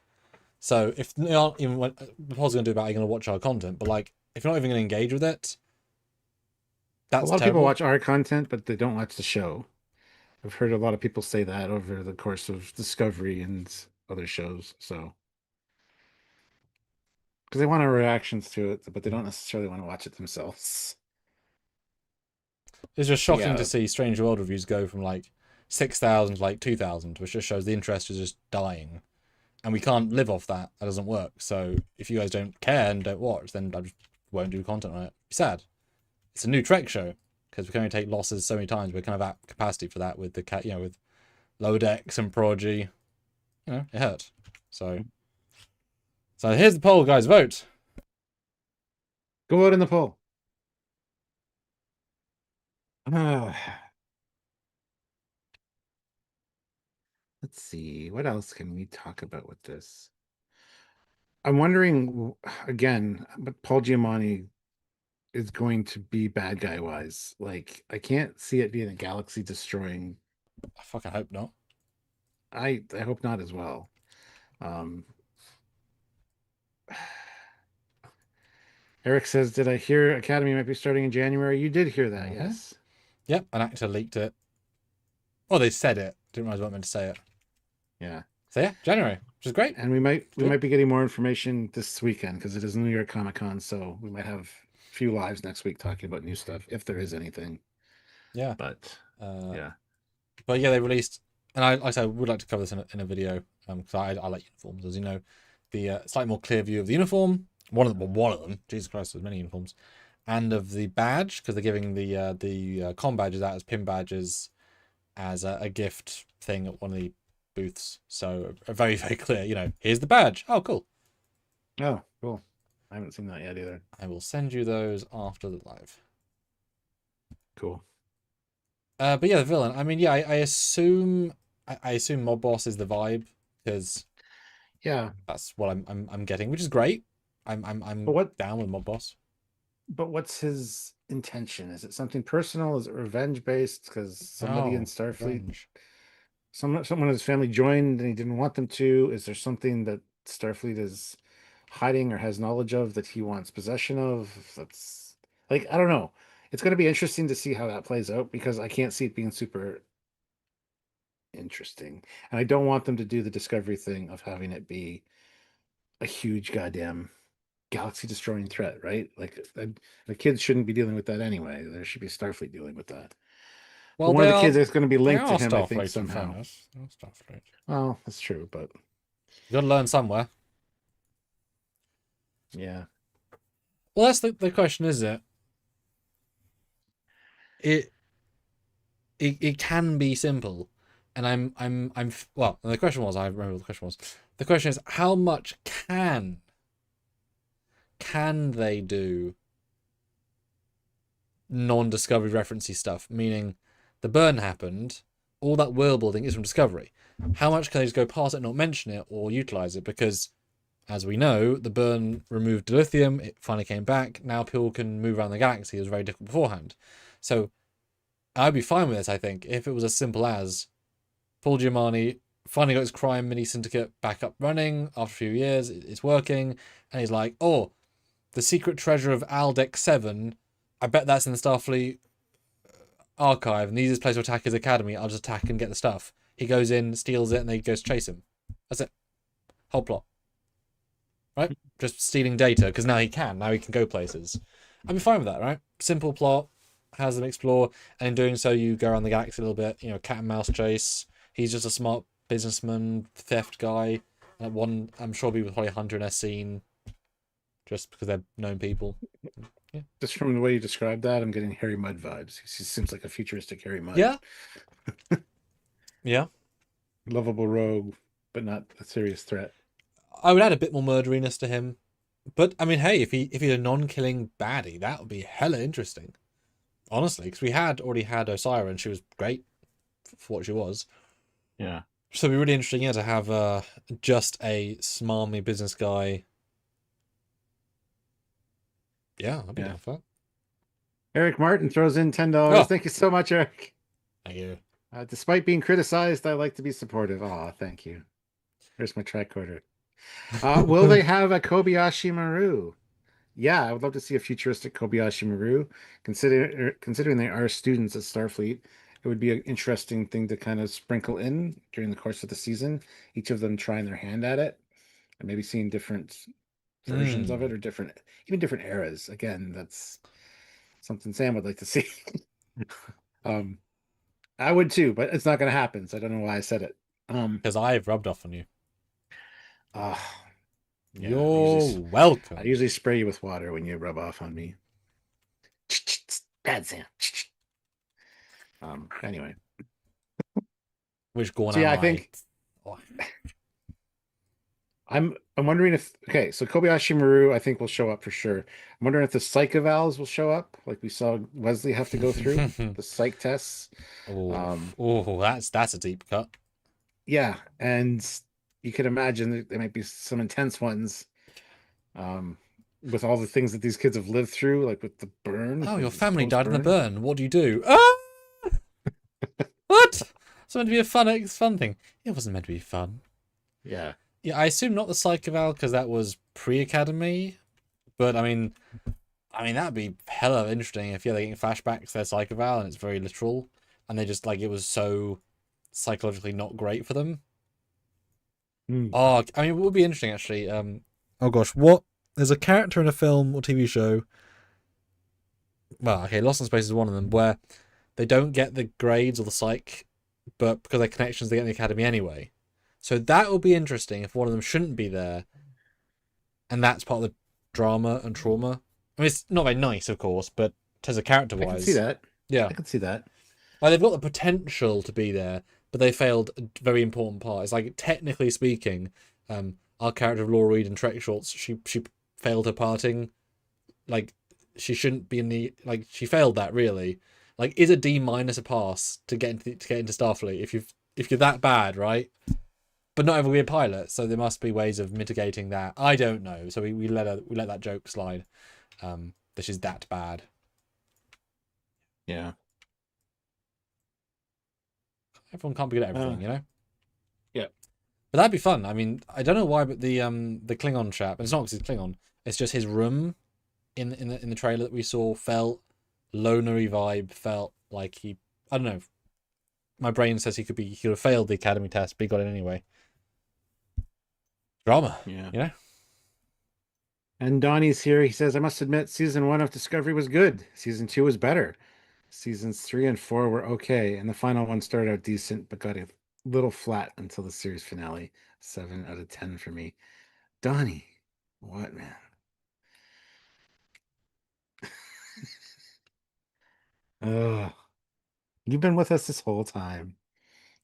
So if you're not even what Paul's going to do about, are you going to watch our content? But like, if you're not even going to engage with it, that's a lot terrible. of people watch our content, but they don't watch the show. I've heard a lot of people say that over the course of Discovery and other shows. So, because they want our reactions to it, but they don't necessarily want to watch it themselves. It's just shocking to see Strange World reviews go from like 6,000 to like 2,000, which just shows the interest is just dying. And we can't live off that. That doesn't work. So if you guys don't care and don't watch, then I just won't do content on it. It's sad. it's a new Trek show because we can only take losses so many times. We're kind of at capacity for that with the with Lower Decks and Prodigy. It hurt. So here's the poll, guys. Vote. Go out in the poll. Let's see. What else can we talk about with this? I'm wondering again, but Paul Giamatti is going to be bad guy wise. Like, I can't see it being a galaxy destroying. I fucking hope not. I hope not as well. Eric says, "Did I hear Academy might be starting in January?" You did hear that, yes. Yep, an actor leaked it. Oh, they said it. Didn't realize what I meant to say it. Yeah. So yeah, January, which is great. And we might be getting more information this weekend because it is New York Comic Con, so we might have a few lives next week talking about new stuff if there is anything. Yeah. But yeah. But yeah, they released, and I said I would like to cover this in a video because I like uniforms, as you know. The slightly more clear view of the uniform. One of them. Jesus Christ, there's many uniforms, and of the badge because they're giving the com badges out as pin badges as a gift thing at one of the booths. So very very clear. Here's the badge. Oh, cool. Oh, cool. I haven't seen that yet either. I will send you those after the live. Cool. But yeah, the villain. I mean, yeah, I assume Mob Boss is the vibe because that's what I'm getting, which is great. I'm down with Mob Boss. But what's his intention? Is it something personal? Is it revenge based? Because somebody in Starfleet, someone in his family joined and he didn't want them to. Is there something that Starfleet is hiding or has knowledge of that he wants possession of? That's like, I don't know. It's going to be interesting to see how that plays out because I can't see it being super interesting. And I don't want them to do the Discovery thing of having it be a huge goddamn galaxy destroying threat, right? Like the kids shouldn't be dealing with that anyway. There should be Starfleet dealing with that. Well, one of the kids is going to be linked to him, I think, somehow. Starfleet. Well, that's true, but you got to learn somewhere. Yeah. Well, that's the question, is it? It can be simple, and I'm well. The question was, I remember what the question was. The question is, how much can they do non-Discovery referencey stuff? Meaning, the burn happened. All that world building is from Discovery. How much can they just go past it, not mention it, or utilize it? Because, as we know, the burn removed dilithium. It finally came back. Now people can move around the galaxy. It was very difficult beforehand. So I'd be fine with this, I think, if it was as simple as Paul Giamatti finally got his crime mini syndicate back up running after a few years. It's working. And he's like, oh, the secret treasure of Aldex 7, I bet that's in the Starfleet archive, and the easiest place to attack is Academy. I'll just attack and get the stuff. He goes in, steals it, and then he goes to chase him. That's it. Whole plot. Right? Just stealing data, because now he can go places. I'd be fine with that, right? Simple plot, has them explore, and in doing so, you go around the galaxy a little bit, cat and mouse chase. He's just a smart businessman, theft guy. One, I'm sure people probably Hunter in a scene, just because they're known people. Yeah. Just from the way you described that, I'm getting Harry Mudd vibes. He seems like a futuristic Harry Mudd. Yeah. Yeah. Lovable rogue, but not a serious threat. I would add a bit more murderiness to him. But, I mean, hey, if he's a non-killing baddie, that would be hella interesting. Honestly, because we already had Osira, and she was great for what she was. Yeah. So it'd be really interesting, to have just a smarmy business guy. Yeah, I'd be down for that. Eric Martin throws in $10. Oh. Thank you so much, Eric. Thank you. Despite being criticized, I like to be supportive. Oh, thank you. Here's my tricorder. Will they have a Kobayashi Maru? Yeah, I would love to see a futuristic Kobayashi Maru. Considering they are students at Starfleet, it would be an interesting thing to kind of sprinkle in during the course of the season. Each of them trying their hand at it, and maybe seeing different versions of it, or different eras. Again, that's something Sam would like to see. I would too, but it's not going to happen, so I don't know why I said it. Because I've rubbed off on you. Yeah, you're welcome. I usually spray you with water when you rub off on me. Bad Sam. Anyway. Which one So am yeah, I I? think Oh. I'm wondering if okay, so Kobayashi Maru I think will show up for sure. I'm wondering if the psych evals will show up, like we saw Wesley have to go through the psych tests. Oh, Um, oh, that's a deep cut. yeah, and you could imagine that there might be some intense ones, um, with all the things that these kids have lived through, like with the burn, Oh, like your the family post died in the burn. burn. What do you do? Ah! What? It's meant to be a fun thing. It wasn't meant to be fun. Yeah. Yeah, I assume not the psych eval because that was pre-academy. But I mean that'd be hella interesting if they're getting flashbacks to their psych eval and it's very literal, and they just like it was so psychologically not great for them. Hmm. Oh, I mean, it would be interesting actually. Oh gosh, what? There's a character in a film or TV show. Well, okay, Lost in Space is one of them where they don't get the grades or the psych, but because they're connections, they get in the academy anyway. So that would be interesting if one of them shouldn't be there, and that's part of the drama and trauma. I mean, it's not very nice, of course, but as a character I can see wise, that. yeah, I can see that. like they've got the potential to be there, but they failed a very important part. It's like technically speaking, our character of Laura Reed in Trek Shorts, she failed her parting. Like she shouldn't be in the like she failed that really. Like is a D minus a pass to get into Starfleet if you're that bad, right? But not everyone will be a pilot, so there must be ways of mitigating that. I don't know, so we let that joke slide. That she's that bad. Yeah. Everyone can't be good at everything, you know. Yeah. But that'd be fun. I mean, I don't know why, but the Klingon chap, and it's not because he's Klingon. It's just his room in the trailer that we saw felt lonery vibe. Felt like he, I don't know. My brain says he could have failed the academy test, but he got it anyway. Drama, Yeah. you know. And Donnie's here. He says, I must admit, season 1 of Discovery was good. Season 2 was better. Seasons 3 and 4 were okay. And the final one started out decent, but got a little flat until the series finale. 7 out of 10 for me. Donnie, what, man? Oh, you've been with us this whole time.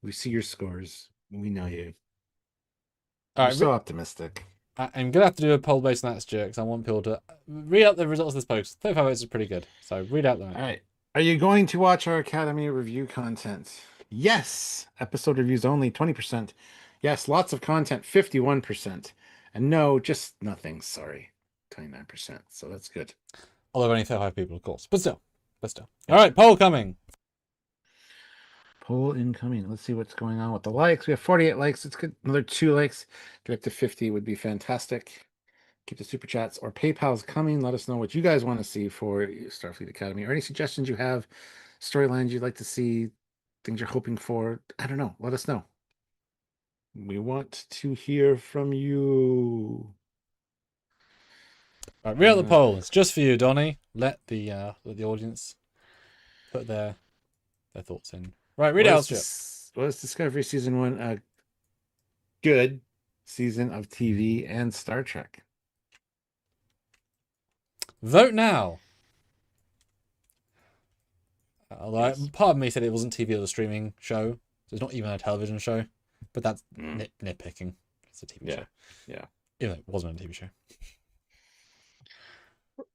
We see your scores. We know you. All You're right, so optimistic. I'm gonna have to do a poll based on that, Stuart, because I want people to read out the results of this post. 35 votes is pretty good, so read out them. All right. Are you going to watch our Academy review content? Yes. Episode reviews only, 20%. Yes, lots of content, 51%. And no, just nothing. Sorry, 29%. So that's good. Although only 35 people, of course, but still. All right, poll coming. Poll incoming. Let's see what's going on with the likes. We have 48 likes. It's good. Another 2 likes. Get up to 50 would be fantastic. Keep the super chats or PayPal's coming. Let us know what you guys want to see for Starfleet Academy or any suggestions you have, storylines you'd like to see, things you're hoping for. I don't know. Let us know. We want to hear from you. All right, read out the poll. It's just for you, Donnie. Let the audience put their thoughts in. Right, read it out, Stuart. Was Discovery season 1 a good season of TV and Star Trek? Vote now. Although Yes. part of me said it wasn't TV or a streaming show, so it's not even a television show. But that's nitpicking. It's a TV show. Yeah. Even though it wasn't a TV show.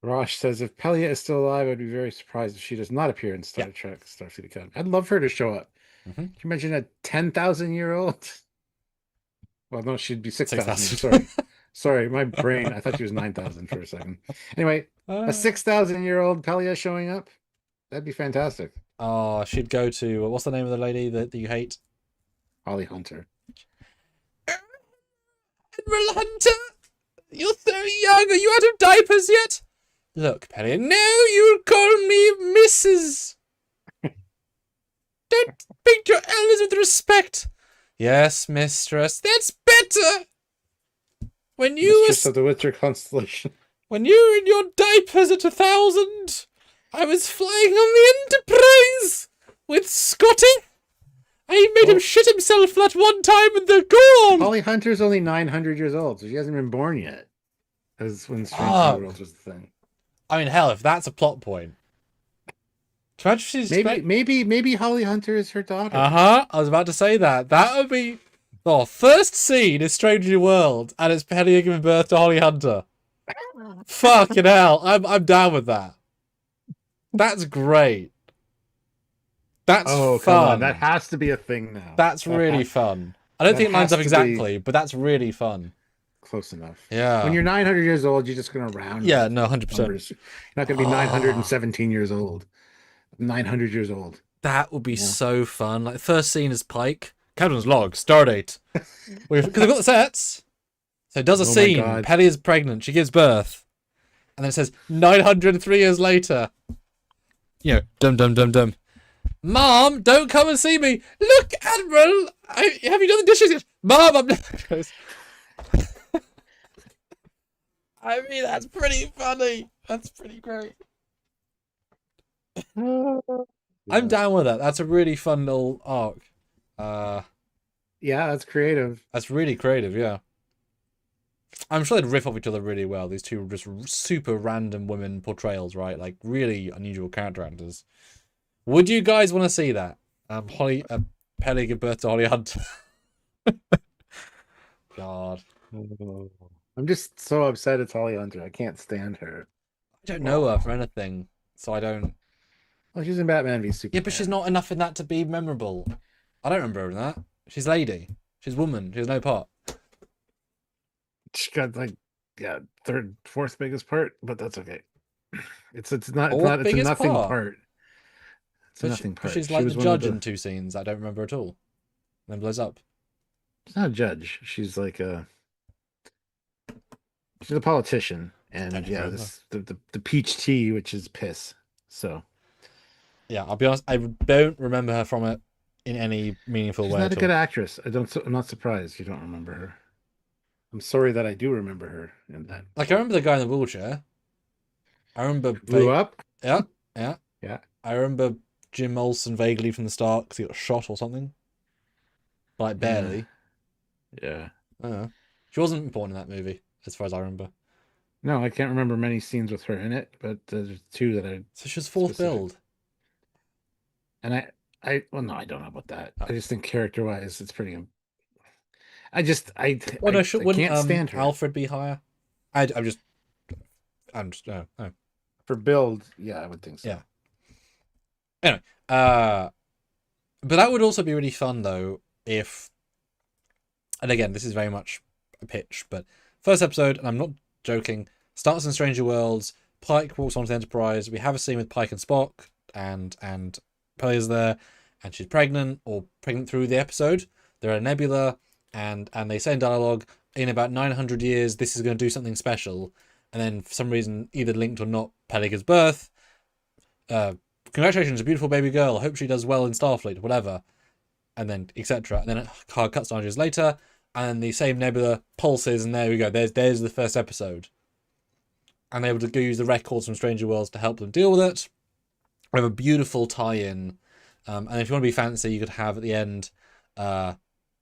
Rosh says, if Pelia is still alive, I'd be very surprised if she does not appear in Star Trek Starfleet Academy. I'd love her to show up. Can you imagine a 10,000-year-old? Well, no, she'd be 6,000. Sorry, my brain. I thought she was 9,000 for a second. Anyway, a 6,000-year-old Pelia showing up? That'd be fantastic. Oh, she'd go to, what's the name of the lady that you hate? Holly Hunter. Admiral Hunter! You're so young! Are you out of diapers yet? Look, Pelia, no, you call me Mrs. Don't treat your elders with respect. Yes, mistress, that's better. When you Mistress of the Winter Constellation. When you were in your diapers at 1,000, I was flying on the Enterprise with Scotty. I made him shit himself that one time and they're gone. Holly Hunter's only 900 years old, so she hasn't been born yet. That was when Strange New Worlds was the thing. I mean, hell, if that's a plot point. Imagine she's Maybe Holly Hunter is her daughter. Uh-huh. I was about to say that. That would be first scene is Strange New World, and it's Penny giving birth to Holly Hunter. Fucking hell. I'm down with that. That's great. That's Oh, come on. That fun. has to be a thing now. That's really fun. I don't that think it lines has up to be exactly, but that's really fun. close enough. When Yeah. you're 900 years old, you're just going to round Yeah, no, 100%. numbers. You're not going to be 917 years old. 900 years old. That would be Yeah. so fun. Like, first scene is Pike. Captain's log, stardate. Because they've got the sets. So it does a Oh my scene. God. Penny is pregnant. She gives birth. And then it says 903 years later. You know, dum dum dum dum. Mom, don't come and see me. Look, Admiral, have you done the dishes yet? Mom, I'm not. I mean, that's pretty funny. That's pretty great. I'm down with that. That's a really fun little arc. Yeah, that's creative. That's really creative, yeah. I'm sure they'd riff off each other really well. These two just super random women portrayals, right? Like really unusual character actors. Would you guys want to see that? Pelly give birth to Holly Hunter. God. I'm just so upset it's Holly Hunter. I can't stand her. I don't know her from anything, so I don't. Well, she's in Batman v Superman. Yeah, but she's not enough in that to be memorable. I don't remember her in that. She's lady. She's woman. She has no part. She got like, yeah, third, fourth biggest part, but that's okay. It's a nothing part. It's a nothing part. She's like the judge in 2 scenes. I don't remember at all. Then blows up. She's not a judge. She's like she's a politician, and yeah, the peach tea, which is piss. So yeah, I'll be honest. I don't remember her from it in any meaningful way. She's not a good actress. I'm not surprised you don't remember her. I'm sorry that I do remember her in that. Like, I remember the guy in the wheelchair. I remember blew up. Yeah. Yeah. I remember Jim Olsen vaguely from the start because he got shot or something. Like barely. Yeah. She wasn't important in that movie, as far as I remember. No, I can't remember many scenes with her in it, but there's 2 that I. So she was fourth build. And well, no, I don't know about that. I just think character-wise, it's pretty. I can't stand her. Alfred be higher? I'm just no. For build, yeah, I would think so. Yeah. Anyway, but that would also be really fun though if, and again, this is very much a pitch, but first episode, and I'm not joking, starts in Stranger Worlds. Pike walks onto the Enterprise. We have a scene with Pike and Spock, and Pelly's there, and she's pregnant or pregnant through the episode. They're at a nebula, and they say in dialogue, in about 900 years, this is going to do something special. And then for some reason, either linked or not, Pelly gives birth. Congratulations, a beautiful baby girl. I hope she does well in Starfleet, whatever. And then etc. And then it cuts 9 years later, and the same nebula pulses, and there we go. There's the first episode. And they're able to go use the records from Stranger Worlds to help them deal with it. We have a beautiful tie-in. And if you want to be fancy, you could have at the end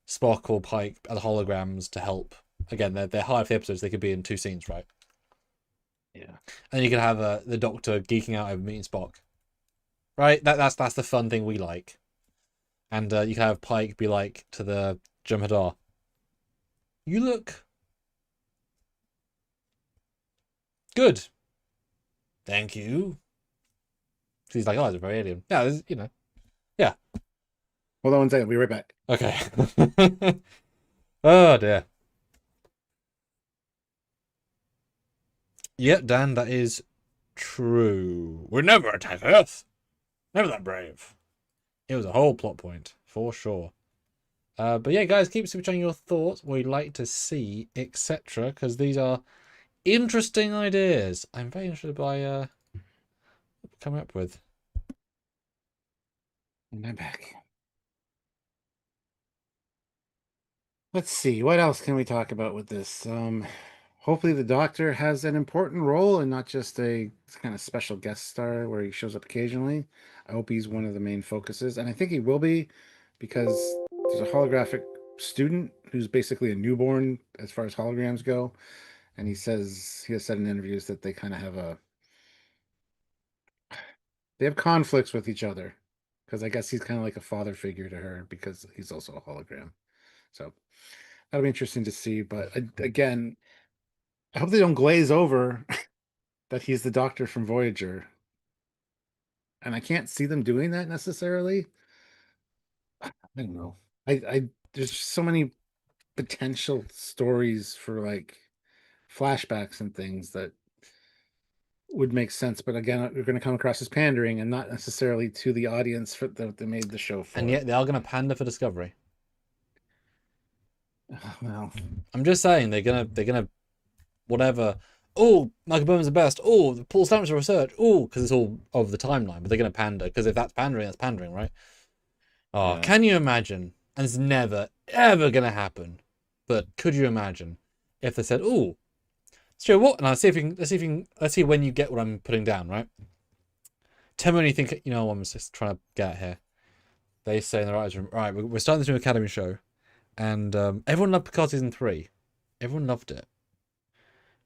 Spock or Pike as holograms to help. Again, they're high for the episodes. They could be in 2 scenes, right? Yeah. And then you could have the Doctor geeking out over meeting Spock. Right? That's the fun thing we like. And you can have Pike be like to the Jem'Hadar, you look good. Thank you. So he's like, oh, it's very alien. Yeah, Yeah. Hold on one second. We'll be right back. Okay. Oh, dear. Yeah, Dan, that is true. We'd never attack Earth. Never that brave. It was a whole plot point, for sure. But yeah, guys, keep super chatting your thoughts, what you'd like to see, etc. Because these are interesting ideas. I'm very interested by what we're coming up with. And I'm back. Let's see. What else can we talk about with this? Hopefully the Doctor has an important role and not just a kind of special guest star where he shows up occasionally. I hope he's one of the main focuses, and I think he will be, because there's a holographic student who's basically a newborn as far as holograms go, and he has said in interviews that they kind of have They have conflicts with each other because I guess he's kind of like a father figure to her because he's also a hologram. So that'll be interesting to see. But again, I hope they don't glaze over that he's the Doctor from Voyager, and I can't see them doing that necessarily. I don't know. I there's just so many potential stories for like flashbacks and things that would make sense, but again, you're going to come across as pandering and not necessarily to the audience for that they made the show for. And yet they are going to pander for Discovery. Well, I'm just saying they're gonna whatever. Oh, Michael Bowman's the best. Oh, Paul Stamets research. Oh, because it's all over the timeline. But they're gonna pander because if that's pandering, right? Oh, yeah. can you imagine? And it's never ever gonna happen. But could you imagine if they said, "Oh, Stuart, what?" And let's see if you can. Let's see when you get what I'm putting down, right? Tell me when you think. You know, I'm just trying to get out here. They say in the writers' room, right? We're starting this new Academy show, and everyone loved Picard season 3. Everyone loved it.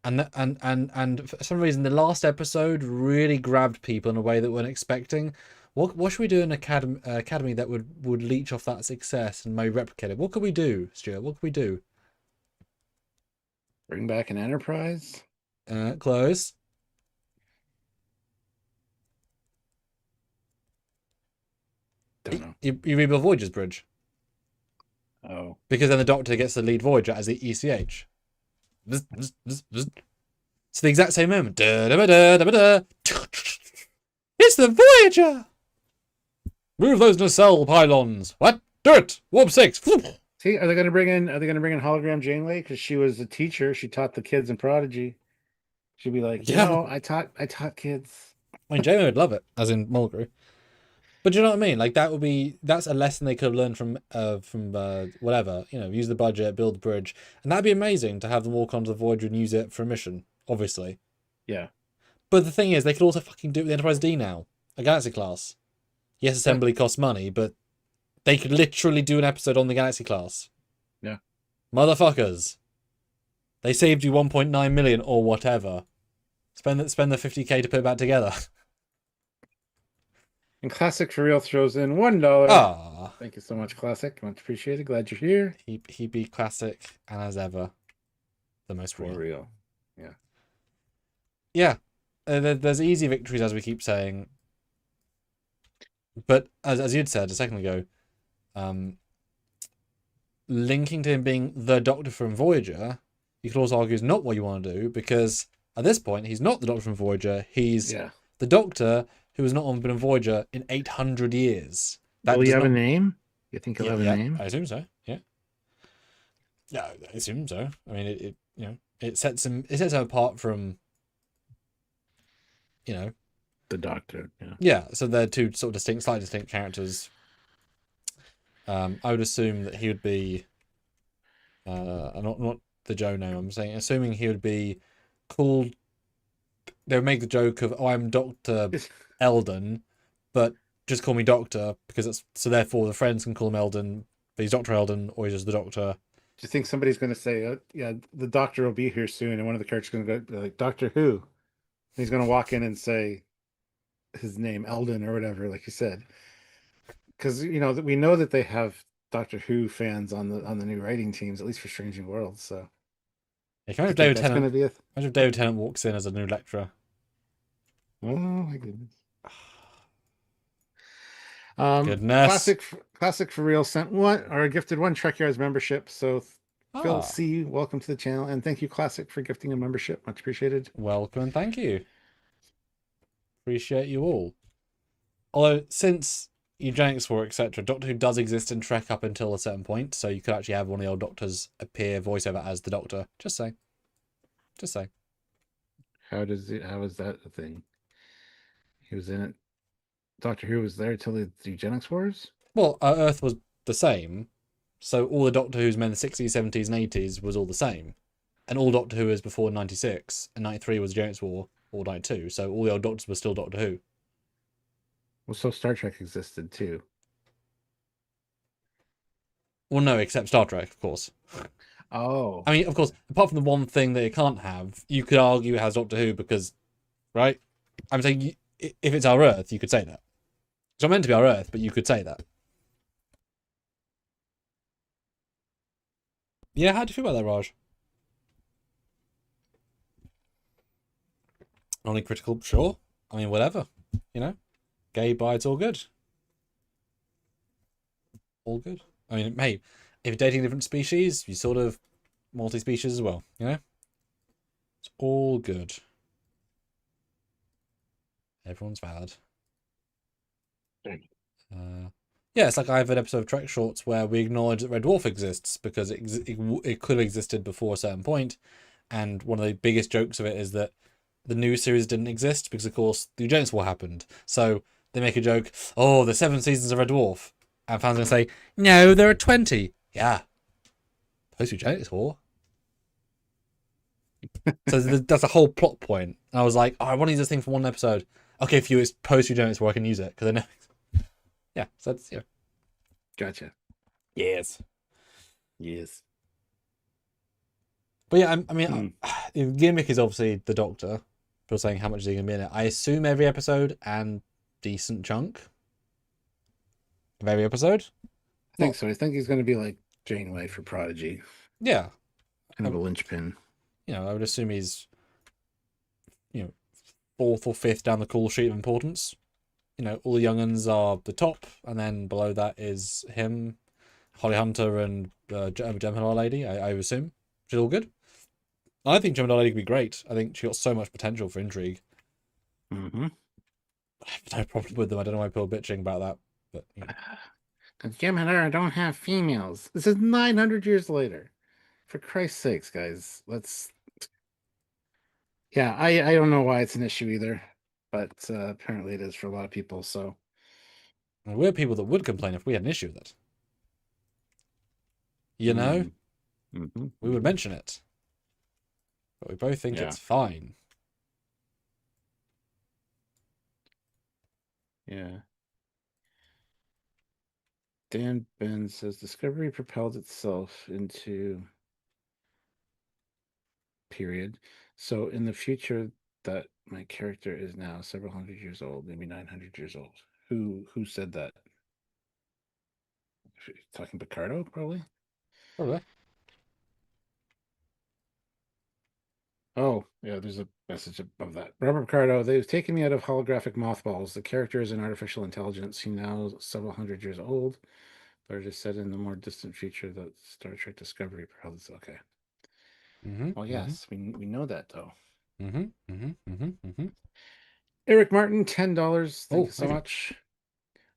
And for some reason, the last episode really grabbed people in a way that we weren't expecting. What should we do in academy that would leech off that success and maybe replicate it? What could we do, Stuart? What could we do? Bring back an Enterprise. Close. Don't know. You rebuild Voyager's bridge Oh, because then the Doctor gets the lead Voyager as the ECH. It's the exact same moment. It's the Voyager. Move those nacelle pylons. What? Do it. Warp 6. see, are they going to bring in? Are they going to bring in hologram Janeway because she was a teacher? She taught the kids in Prodigy. She'd be like, Yeah. I taught kids. I mean, Jamie would love it, as in Mulgrew. But do you know what I mean? Like that's a lesson they could have learned from whatever. You know, use the budget, build the bridge, and that'd be amazing to have them walk onto the Voyager and use it for a mission. Obviously. Yeah. But the thing is, they could also fucking do it with the Enterprise D now, a Galaxy class. Yes, assembly costs money, but they could literally do an episode on the Galaxy class. Yeah. Motherfuckers. They saved you 1.9 million or whatever. Spend the 50k to put it back together. And Classic for Real throws in $1. Ah. Thank you so much, Classic. Much appreciated. Glad you're here. He be classic and as ever, the most For real. real. Yeah. Yeah. There's easy victories, as we keep saying. But as you'd said a second ago, linking to him being the Doctor from Voyager, you could also argue is not what you want to do, because at this point, he's not the Doctor from Voyager. He's the Doctor who has not been on Voyager in 800 years. Will he have a name? You think he'll have a name? I assume so. Yeah. Yeah, I assume so. I mean, it sets him apart from, The Doctor. Yeah. Yeah. So they're two sort of slightly distinct characters. I would assume that he would be, not the Joe name. I'm saying, assuming he would be called. They would make the joke of, "Oh, I'm Dr. Eldon," but just call me Doctor because it's so. Therefore, the friends can call him Eldon, but he's Dr. Eldon or he's just the Doctor. Do you think somebody's going to say, "Yeah, the Doctor will be here soon," and one of the characters is going to go like, "Doctor Who?" And he's going to walk in and say his name, Eldon or whatever, like you said, because we know that they have Doctor Who fans on the new writing teams, at least for Strange New Worlds. So, Imagine if David Tennant walks in as a new lecturer. Oh my goodness. Goodness. Classic for real sent gifted one Trekyards membership. So Phil C, welcome to the channel, and thank you, Classic, for gifting a membership. Much appreciated. Welcome and thank you. Appreciate you all. Although since eugenics war, etc., Doctor Who does exist in Trek up until a certain point, so you could actually have one of the old Doctors appear voiceover as the Doctor. Just say. How is that a thing? He was in it. Doctor Who was there till the eugenics wars? Well, Earth was the same, so all the Doctor Who's in the 60s, 70s, and 80s was all the same. And all Doctor Who is before 96, and 93 was Eugenics War, or 92, so all the old Doctors were still Doctor Who. Well, so Star Trek existed too. Well, no, except Star Trek, of course. Oh. I mean, of course, apart from the one thing that it can't have, you could argue it has Doctor Who because, right? I'm saying if it's our Earth, you could say that. It's not meant to be our Earth, but you could say that. Yeah, how do you feel about that, Raj? Only critical, sure. I mean, whatever. You know, gay, bi, it's all good. All good. I mean, hey, if you're dating different species, you sort of multi-species as well. You know, it's all good. Everyone's valid. Yeah, it's like I have an episode of Trek Shorts where we acknowledge that Red Dwarf exists because it could have existed before a certain point, and one of the biggest jokes of it is that the new series didn't exist because, of course, the Eugenics War happened. So they make a joke, oh, there's 7 seasons of Red Dwarf, and fans are going to say, no, there are 20. Yeah, post-Eugenics War. So that's a whole plot point. And I was like, oh, I want to use this thing for one episode. Okay, for you, it's post-Eugenics War, I can use it because I know. Yeah, so that's, yeah. Gotcha. Yes. Yes. But yeah, I mean, the gimmick is obviously the Doctor. People saying how much is he going to be in it. I assume every episode and decent chunk of every episode. I think so. I think he's going to be like Janeway for Prodigy. Yeah. Kind of a linchpin. You know, I would assume he's, you know, 4th or 5th down the call sheet of importance. You know, all the young uns are the top, and then below that is him, Holly Hunter, and Gemini Lady, I would assume, which is all good. I think Gemini Lady could be great. I think she got so much potential for intrigue. Mm-hmm. I have no problem with them. I don't know why people are bitching about that. But you know. Because Gemini don't have females. This is 900 years later. For Christ's sakes, guys. Let's... Yeah, I don't know why it's an issue either. But apparently it is for a lot of people, so... And we're people that would complain if we had an issue with it. You know? We would mention it. But we both think it's fine. Yeah. Dan Ben says Discovery propelled itself into period. So in the future that my character is now several hundred years old, maybe 900 years old. Who said that? Talking Picardo, probably? Probably. Oh, yeah, there's a message above that. Robert Picardo, they've taken me out of holographic mothballs. The character is an artificial intelligence. He now several hundred years old. But it is said in the more distant future that Star Trek Discovery propelled itself. Okay. Well, yes, we know that though. Eric Martin, $10. Thank you so much.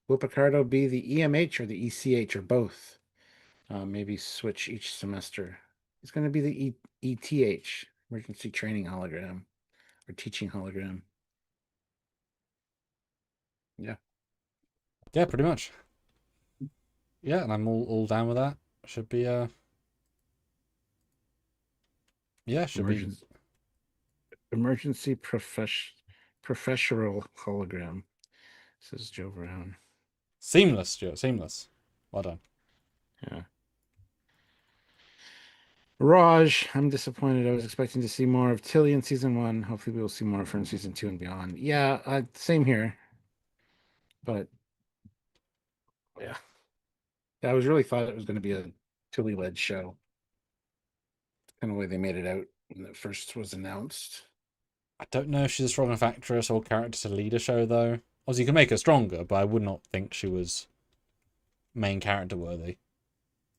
Will Picardo be the EMH or the ECH or both? Maybe switch each semester. It's going to be the ETH, Emergency Training Hologram, or Teaching Hologram. Yeah. Yeah, pretty much. Yeah, and I'm all down with that. Should be yeah, should be Emergency Professional Hologram, says Joe Brown. seamless, Stuart. Seamless. Well done. Yeah. Raj, I'm disappointed. I was expecting to see more of Tilly in season 1. Hopefully, we will see more of her in season 2 and beyond. Yeah, same here. But yeah, I was really thought it was going to be a Tilly-led show. Kind of the way they made it out when it first was announced. I don't know if she's a strong enough actress or character to lead a show, though. Obviously, you can make her stronger, but I would not think she was main character worthy.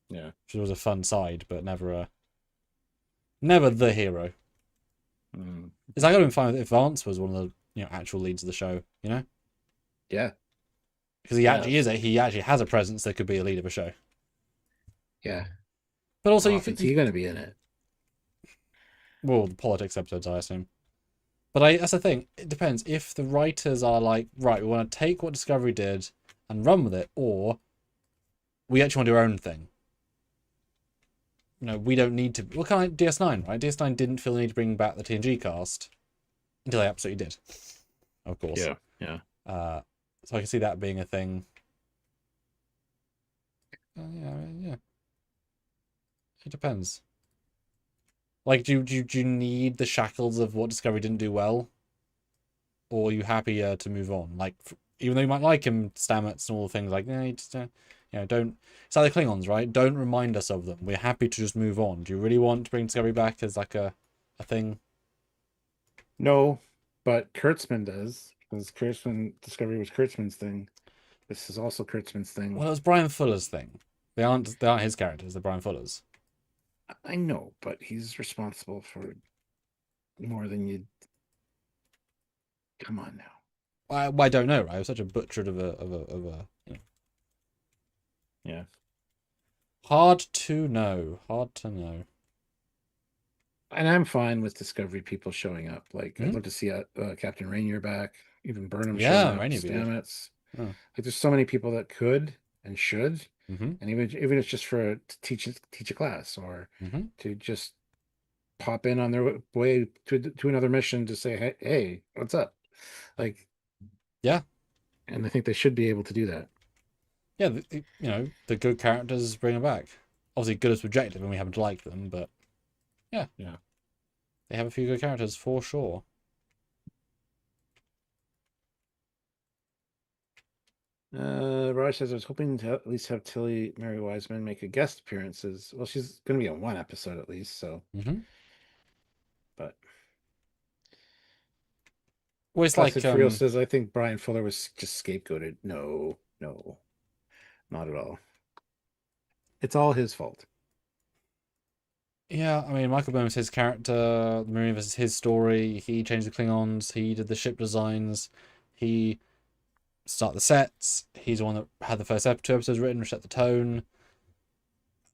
Yeah, she was a fun side, but never the hero. It's like I would find if Vance was one of the actual leads of the show, you know? Yeah, because he actually has a presence that could be a lead of a show. Yeah, but also is he going to be in it? Well, the politics episodes, I assume. But that's the thing. It depends. If the writers are like, right, we want to take what Discovery did and run with it, or we actually want to do our own thing. We don't need to. Well, kind of like DS9, right? DS9 didn't feel the need to bring back the TNG cast until they absolutely did. Of course. Yeah. So I can see that being a thing. Yeah. It depends. Like, do you need the shackles of what Discovery didn't do well? or are you happier to move on? Like, even though you might like him, Stamets and all the things like, you just, don't. It's like the Klingons, right? Don't remind us of them. We're happy to just move on. Do you really want to bring Discovery back as like a thing? No, but Kurtzman does, because Kurtzman Discovery was Kurtzman's thing. This is also Kurtzman's thing. Well, it was Brian Fuller's thing. They aren't his characters. They're Brian Fuller's. I know, but he's responsible for more than you. Come on now. I don't know, right? It was such a butchered Yeah. Hard to know. Hard to know. And I'm fine with Discovery people showing up. Like, I'd Mhm. love to see Captain Rainier back, even Burnham showing Yeah, up, Rainy would be good. Stamets. Oh. Like, there's so many people that could and should, Mm-hmm. and even if it's just for to teach a class or Mm-hmm. to just pop in on their way to another mission to say, hey, what's up? Like, Yeah. and I think they should be able to do that. Yeah, the good characters bring them back. Obviously, good is subjective, and we happen to like them, but yeah, Yeah. they have a few good characters for sure. Raj says I was hoping to at least have Tilly Mary Wiseman make a guest appearances. Well, she's going to be on one episode at least, so. Mm-hmm. But Well, it's like Placid Friel says I think Brian Fuller was just scapegoated. No, not at all. It's all his fault. yeah, I mean, Michael Burnham's his character. The Marine is his story. He changed the Klingons. He did the ship designs. He started the sets. He's the one that had the first two episodes written, which set the tone.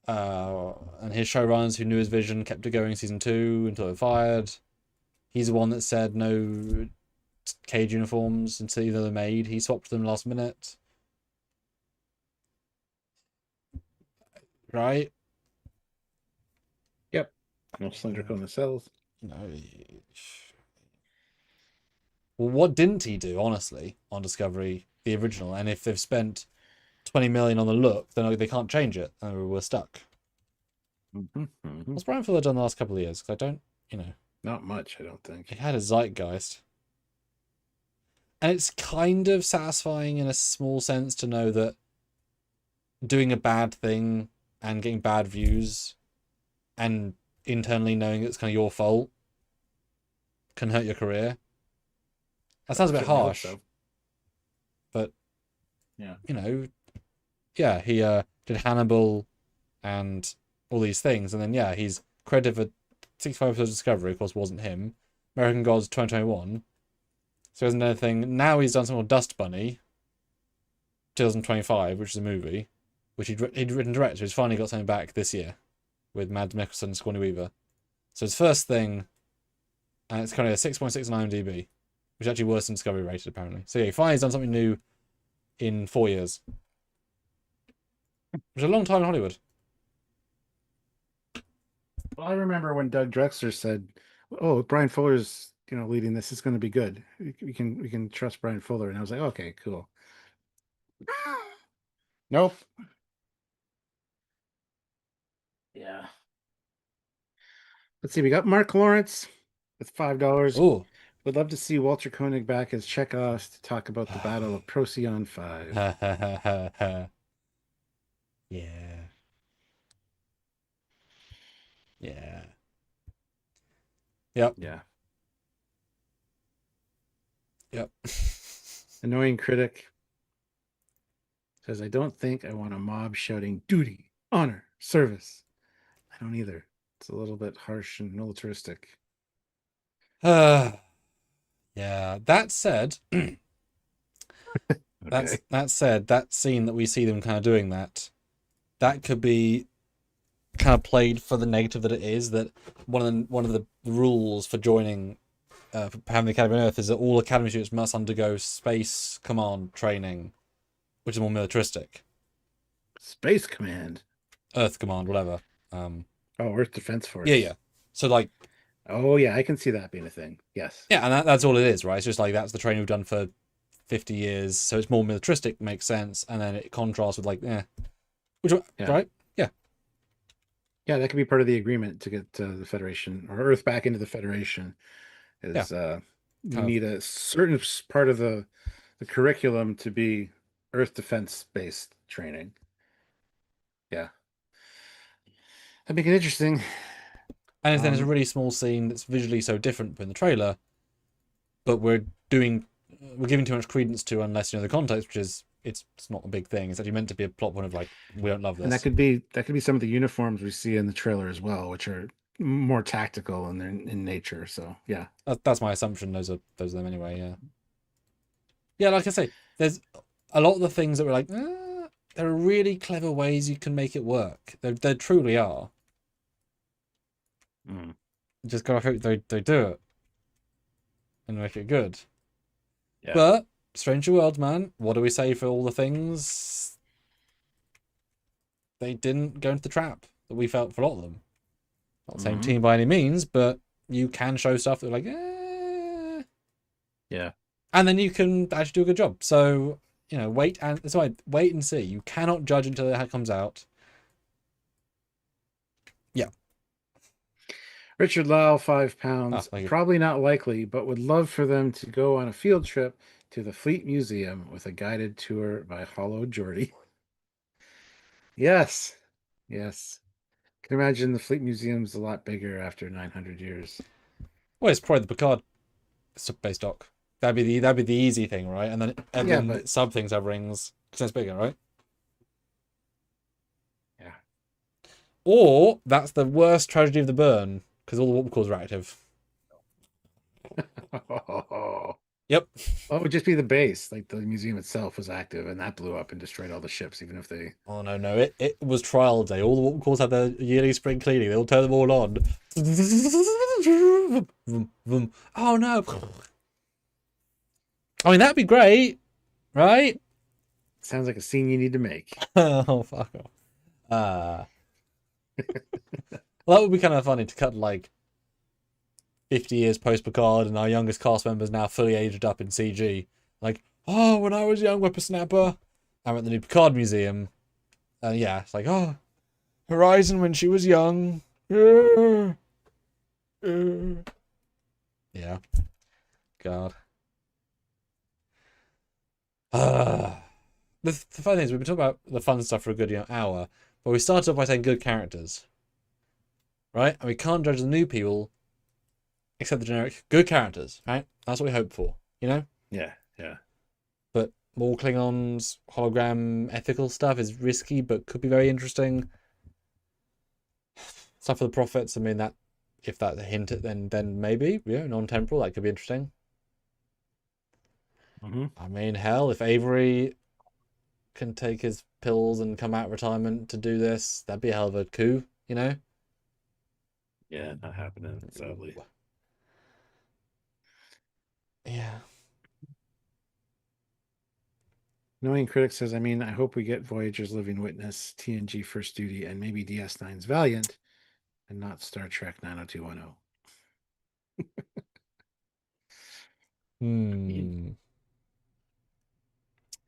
And his showrunners who knew his vision kept it going season 2 until they were fired. He's the one that said no cage uniforms until either they're made. He swapped them last minute. Right? Yep. No cylindrical nacelles. No. Well, what didn't he do, honestly, on Discovery, the original? And if they've spent 20 million on the look, then they can't change it, and we're stuck. What's Brian Fuller done the last couple of years? Because I don't, Not much, I don't think. he had a zeitgeist. And it's kind of satisfying in a small sense to know that doing a bad thing and getting bad views and internally knowing it's kind of your fault can hurt your career. That sounds a bit harsh. So. But, yeah. Yeah, he did Hannibal and all these things. And then, yeah, he's credited for 65 episodes of Discovery. Of course, wasn't him. American Gods 2021. So he hasn't done anything. Now he's done something called Dust Bunny 2025, which is a movie, which he'd written and directed. So he's finally got something back this year with Mads Mikkelsen and Sigourney Weaver. So his first thing, and it's currently a 6.6 on IMDb, which is actually worse than Discovery rated, apparently. So yeah, he finally has done something new in 4 years. Which is a long time in Hollywood. Well, I remember when Doug Drexler said, "Oh, Brian Fuller's leading this. It's going to be good. We can trust Brian Fuller." And I was like, "Okay, cool." Nope. Yeah. Let's see. We got Mark Lawrence with $5. Oh, would love to see Walter Koenig back as Chekhov to talk about the Battle of Procyon 5. Yeah. Yeah. Yep. Yeah. Yep. Annoying critic says, I don't think I want a mob shouting duty, honor, service. I don't either. It's a little bit harsh and militaristic. Yeah. That said, Okay. that said, that scene that we see them kind of doing that could be kind of played for the negative that it is. That one of the rules for joining, for having the Academy on Earth is that all Academy students must undergo space command training, which is more militaristic. Space Command. Earth Command, whatever. Earth Defense Force. Yeah. So like. Oh yeah, I can see that being a thing. Yes. Yeah, and that's all it is, right? It's just like that's the training we've done for 50 years, so it's more militaristic, makes sense, and then it contrasts with like, which right? Yeah, that could be part of the agreement to get the Federation or Earth back into the Federation. you kind of. need a certain part of the curriculum to be Earth defense based training. Yeah, that'd make it interesting. And then it's a Um, really small scene that's visually so different from the trailer, but we're giving too much credence to unless you know the context, which is it's not a big thing. It's actually meant to be a plot point of like we don't love and this. that could be some of the uniforms we see in the trailer as well, which are more tactical in their in nature. So yeah. That's my assumption. Those are them anyway. Yeah, yeah. Like I say, there's a lot of the things that we're like, there are really clever ways you can make it work. There truly are. Mm. You just gotta hope they do it and make it good. Yeah. But Stranger World, man, what do we say for all the things they didn't go into the trap that we felt for a lot of them? Not the same Hmm. team by any means, but you can show stuff that like, Yeah. and then you can actually do a good job. So wait and that's why wait and see. You cannot judge until it comes out. Yeah. Richard Lau, Ah, £5. thank you. Probably not likely, but would love for them to go on a field trip to the Fleet Museum with a guided tour by Hollow Geordie. Yes. Yes. Can imagine the Fleet Museum's a lot bigger after 900 years. Well, it's probably the Picard base dock. That'd be the easy thing, right? And Yeah, then but some things have rings because it's bigger, right? yeah. Or that's the worst tragedy of the burn because all the warp cores are active. Oh, Yep. it would just be the base. Like the museum itself was active and that blew up and destroyed all the ships, even if they. Oh no. It was trial day. All the warp cores had their yearly spring cleaning. They'll turn them all on. Oh no. I mean that'd be great, right? Sounds like a scene you need to make. Oh fuck off. Uh well, that would be kind of funny to cut like 50 years post Picard and our youngest cast members now fully aged up in CG. Like, oh, when I was a young whippersnapper, I'm at the new Picard Museum. And yeah, it's like, oh, Horizon when she was young. Yeah, God. The funny thing is, we've been talking about the fun stuff for a good hour, but we started off by saying good characters, right? And we can't judge the new people except the generic good characters, right? That's what we hope for, you know? Yeah, yeah. But more Klingons, hologram, ethical stuff is risky, but could be very interesting. Stuff for the prophets. I mean, that if that's a hint, then maybe non-temporal that could be interesting. Hmm. I mean, hell, if Avery can take his pills and come out of retirement to do this, that'd be a hell of a coup, you know? Yeah, not happening, sadly. Yeah. Knowing Critic says, I mean, I hope we get Voyager's Living Witness, TNG First Duty, and maybe DS9's Valiant, and not Star Trek 90210. Hmm.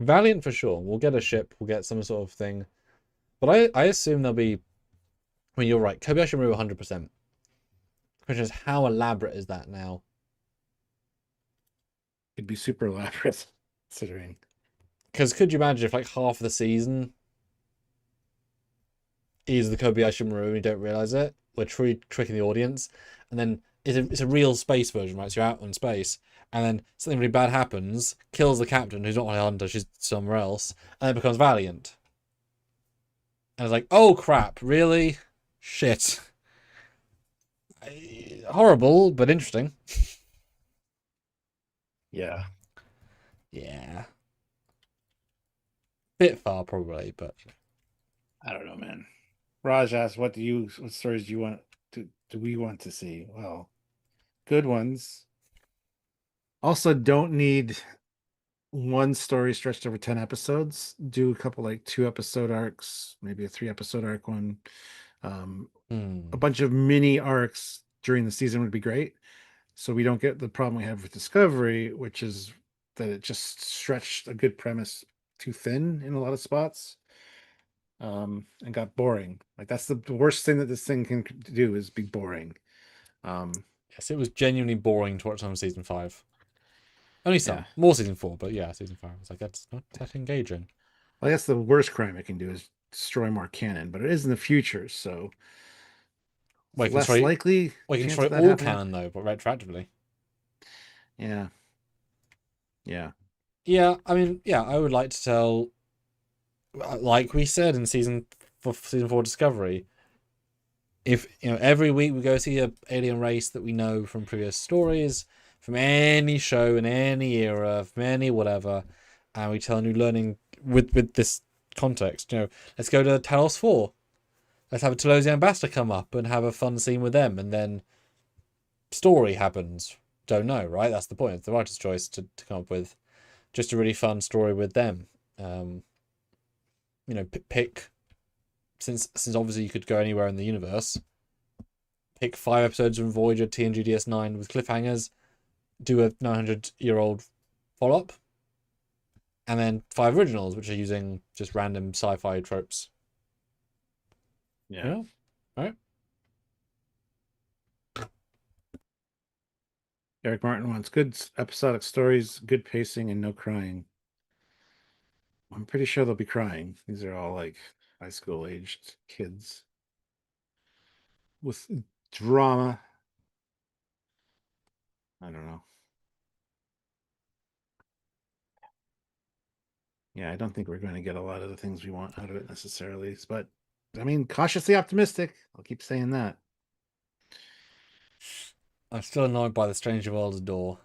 Valiant for sure. We'll get a ship. We'll get some sort of thing. But I assume there'll be. I mean, you're right. Kobayashi Maru 100%. The question is, how elaborate is that now? It'd be super elaborate, considering. Because could you imagine if like half the season is the Kobayashi Maru and you don't realize it? We're tricking the audience, and then it's a real space version, right? So you're out in space, and then something really bad happens, kills the captain, who's not a hunter, she's somewhere else, and then becomes Valiant. And it's like, oh crap, really? Shit. Horrible, but interesting. Yeah. Yeah. Bit far, probably, but. I don't know, man. Raj asked, what stories do you want do we want to see? Well, good ones. Also, don't need one story stretched over 10 episodes. Do a couple like 2 episode arcs, maybe a 3 episode arc one. A bunch of mini arcs during the season would be great. So we don't get the problem we have with Discovery, which is that it just stretched a good premise too thin in a lot of spots. And got boring. Like that's the worst thing that this thing can do is be boring. Yes, it was genuinely boring to watch on season 5. Only Yeah. some. More season 4, but yeah, season 5 was like, that's not that engaging. Well, I guess the worst crime it can do is destroy more canon, but it is in the future, so Well, it's you can less destroy, likely well, you can chance destroy of that all happening. canon though, but retroactively. Yeah. Yeah. Yeah, I mean, yeah, I would like to tell, like we said in season 4 Discovery, if every week we go see a alien race that we know from previous stories, from any show in any era, from any whatever, and we tell a new learning with this context. Let's go to Talos 4. Let's have a Talosian ambassador come up and have a fun scene with them, and then story happens. Don't know, right? That's the point. It's the writer's choice to come up with just a really fun story with them. Pick, since obviously you could go anywhere in the universe. Pick 5 episodes from Voyager, TNG, DS9 with cliffhangers. Do a 900-year-old follow up, and then 5 originals, which are using just random sci-fi tropes. Yeah. Yeah, right. Eric Martin wants good episodic stories, good pacing, and no crying. I'm pretty sure they'll be crying. These are all like high school aged kids with drama. I don't know. Yeah, I don't think we're going to get a lot of the things we want out of it necessarily. But I mean, cautiously optimistic. I'll keep saying that. I'm still annoyed by the Stranger Worlds door.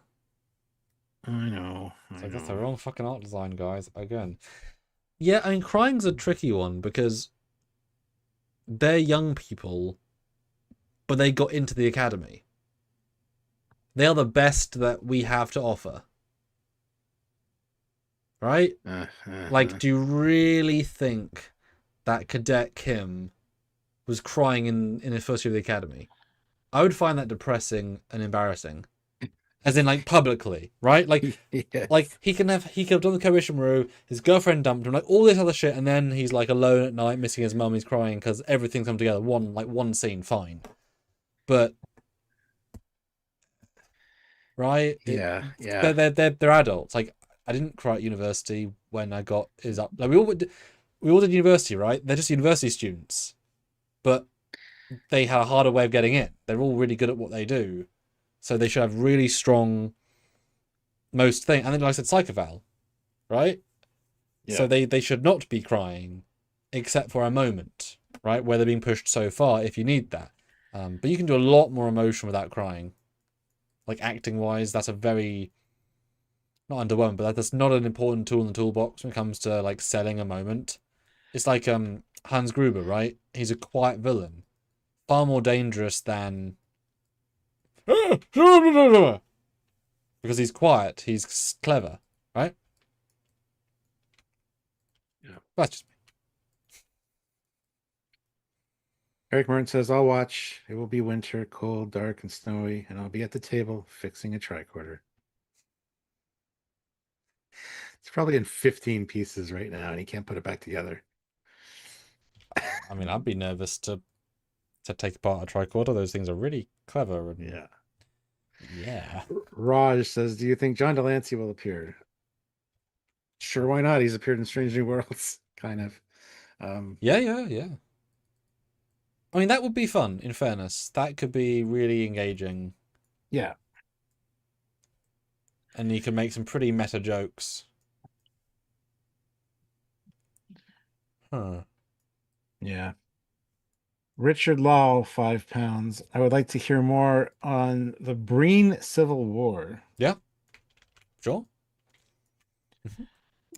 I know. It's I like, that's the know. wrong fucking art design, guys. Again. Yeah, I mean, crying's a tricky one because they're young people, but they got into the academy. They are the best that we have to offer. Right? Like, do you really think that Cadet Kim was crying in his first year of the academy? I would find that depressing and embarrassing. As in, like, publicly, right? Like Yes. he could have done the Koishimaru, his girlfriend dumped him, like all this other shit, and then he's like alone at night, missing his mum, he's crying because everything's come together. One scene, fine, but right, Yeah. Yeah. they're adults. Like I didn't cry at university when I got is up. Like we all did university, right? They're just university students, but they had a harder way of getting in. They're all really good at what they do, so they should have really strong most thing. And then like I said, psychoval, right? Yeah. So they should not be crying, except for a moment, right, where they're being pushed so far. If you need that, but you can do a lot more emotion without crying. Like acting wise, that's a very not underwhelming, but that's not an important tool in the toolbox when it comes to like selling a moment. It's like Hans Gruber, right? He's a quiet villain, far more dangerous than because he's quiet, he's clever, right? Yeah. That's just me. Eric Martin says, I'll watch. It will be winter, cold, dark, and snowy, and I'll be at the table fixing a tricorder. It's probably in 15 pieces right now, and he can't put it back together. I mean, I'd be nervous to take apart a tricorder. Those things are really clever and Yeah. yeah. Raj says, do you think John Delancey will appear? Sure, why not? He's appeared in Strange New Worlds, kind of. Yeah. I mean, that would be fun, in fairness. That could be really engaging. Yeah. And you can make some pretty meta jokes. Huh. Yeah. Richard Law, £5. I would like to hear more on the Breen Civil War. Yeah. Sure.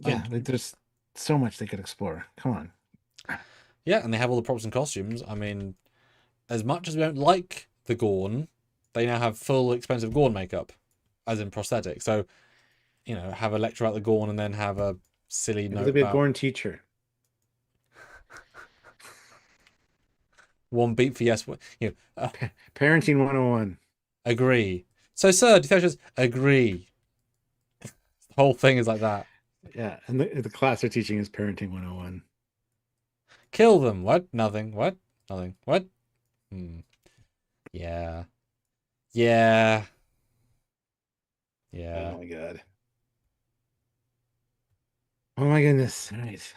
Yeah, there's so much they could explore. Come on. Yeah, and they have all the props and costumes. I mean, as much as we don't like the Gorn, they now have full expensive Gorn makeup, as in prosthetic. So, have a lecture about the Gorn and then have a silly Maybe note there'll be a about Gorn teacher. one beat for yes. Parenting 101. Agree. So, sir, defectors, agree. The whole thing is like that. Yeah, and the class they're teaching is Parenting 101. Kill them. What? Nothing. What? Nothing. What? Yeah. Yeah. Oh my god. Oh my goodness. All right.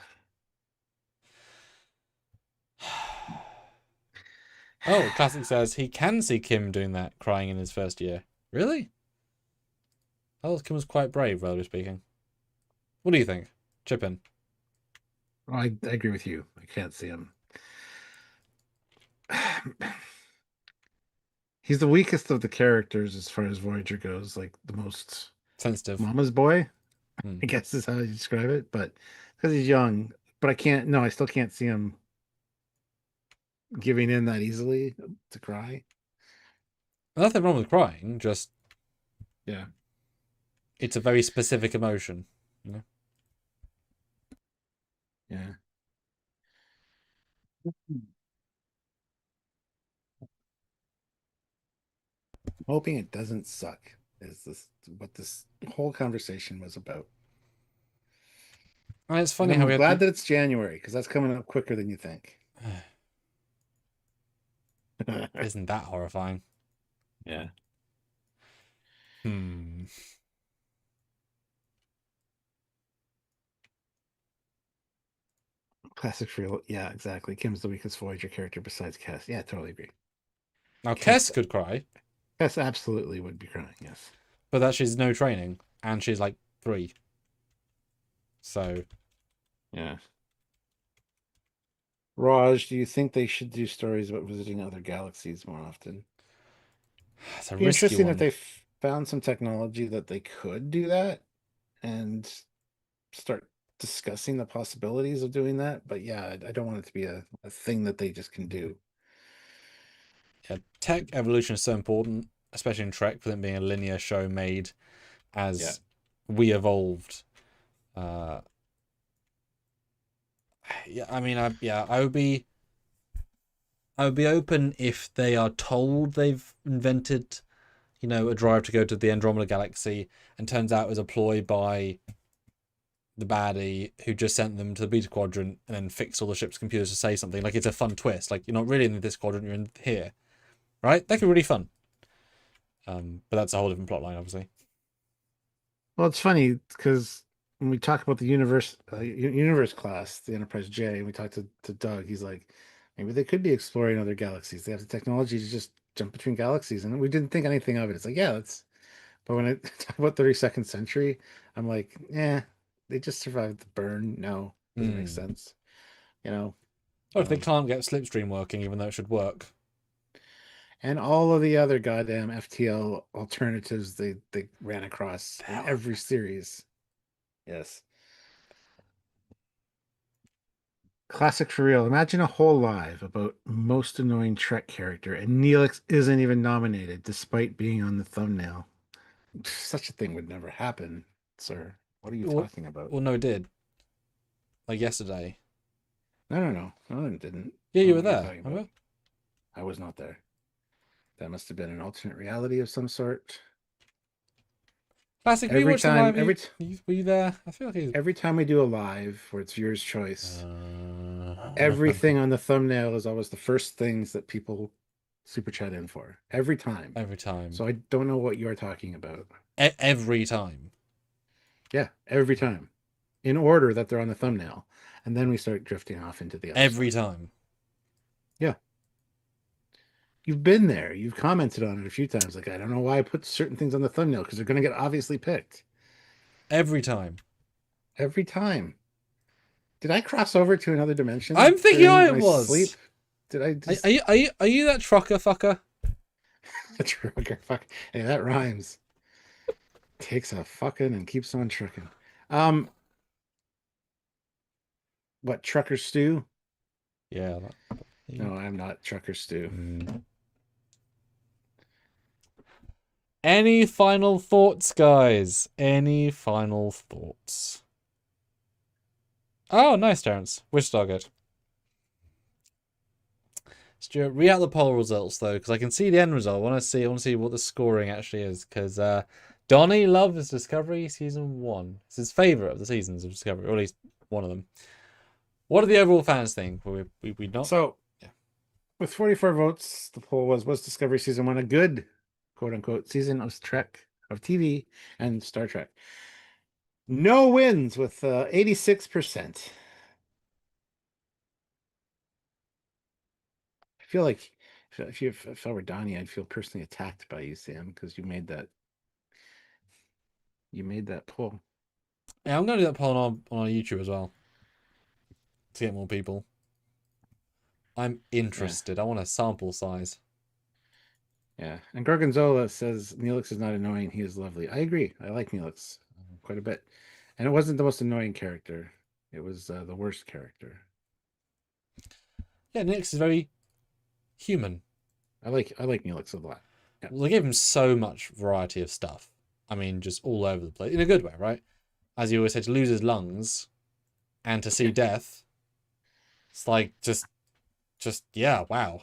Oh, Classic says he can see Kim doing that, crying in his first year. Really? I thought Kim was quite brave, relatively speaking. What do you think? Chip in. Oh, I agree with you. I can't see him. He's the weakest of the characters as far as Voyager goes, like the most Sensitive. mama's boy, Hmm. I guess is how you describe it. But because he's young, but I can't, no, I still can't see him giving in that easily to cry. Nothing wrong with crying, just Yeah. it's a very specific emotion. You know? Yeah. Hoping it doesn't suck is this what this whole conversation was about. And it's And funny how I'm we had glad that it's January because that's coming up quicker than you think. Isn't that horrifying? Yeah. Hmm. Classic for real. Yeah, exactly. Kim's the weakest Voyager character besides Cass. Yeah, totally agree. Now Cass, Kes could cry, Cass absolutely would be crying. Yes. but that she's no training and she's like 3. So Yeah. Raj, do you think they should do stories about visiting other galaxies more often? it's a Be risky interesting if one. they found some technology that they could do that and start discussing the possibilities of doing that. But yeah, I don't want it to be a thing that they just can do. Yeah, tech evolution is so important, especially in Trek, for them being a linear show made Yeah. as we evolved. Uh, yeah, I mean, I would be open if they are told they've invented, a drive to go to the Andromeda Galaxy, and turns out it was a ploy by the baddie who just sent them to the Beta Quadrant and then fixed all the ship's computers to say something. Like, it's a fun twist. Like, you're not really in this quadrant, you're in here, right? That could be really fun. But that's a whole different plot line, obviously. Well, it's funny because when we talk about the universe class, the Enterprise J, and we talked to Doug, he's like, maybe they could be exploring other galaxies. They have the technology to just jump between galaxies, and we didn't think anything of it. It's like, yeah, that's. But when I talk about 32nd century, I'm like, yeah, they just survived the burn. No, doesn't make Hmm. sense. You know. Or if they Um, can't get Slipstream working, even though it should work. and all of the other goddamn FTL alternatives they ran across in There were every series. Yes. Classic for real. Imagine a whole live about most annoying Trek character, and Neelix isn't even nominated despite being on the thumbnail. Such a thing would never happen, sir. What are you well, talking about? well, no, it did. Like yesterday. No, no, no. No, it didn't. Yeah, I you don't know were what you're there. talking about. Remember? I was not there. That must have been an alternate reality of some sort. Classic, were you Every watching time, live? Were you there? I feel like he's. every time we do a live where it's viewer's choice, everything on the thumbnail is always the first things that people super chat in for. Every time. Every time. So I don't know what you're talking about. Every time. Yeah, every time. In order that they're on the thumbnail. And then we start drifting off into the other Every stuff. time. Yeah. You've been there. You've commented on it a few times. Like, I don't know why I put certain things on the thumbnail because they're going to get obviously picked. Every time. Every time. Did I cross over to another dimension I'm thinking during how it my sleep? was. Did I Are, just. are you are you are you that trucker fucker? Trucker? Fuck. Hey, that rhymes. Takes a fucking and keeps on trucking. Um, what, Trucker Stew? Yeah. No, I'm not Trucker Stew. Mm. Any final thoughts, guys? Any final thoughts? Oh, nice, Terence. Which target? Stuart, read out the poll results though, because I can see the end result. I want to see what the scoring actually is. Because Donnie loves Discovery season 1. It's his favorite of the seasons of Discovery, or at least one of them. What do the overall fans think? We not. So, Yeah. with 44 votes, the poll was Discovery season one a good quote unquote season of Trek, of TV and Star Trek? No wins with 86%. I feel like if I were Donnie, I'd feel personally attacked by you, Sam, because you made that poll. Yeah, I'm gonna do that poll on our YouTube as well to get more people. I'm Yeah, interested. I want a sample size. yeah. And Gorgonzola says Neelix is not annoying. He is lovely. I agree. I like Neelix quite a bit, and it wasn't the most annoying character. It was the worst character. Yeah, Nix is very human. I like Neelix a lot. Yeah, Well, they gave him so much variety of stuff. I mean, just all over the place in a good way, right? As you always say, to lose his lungs and to see death, it's like just yeah, wow.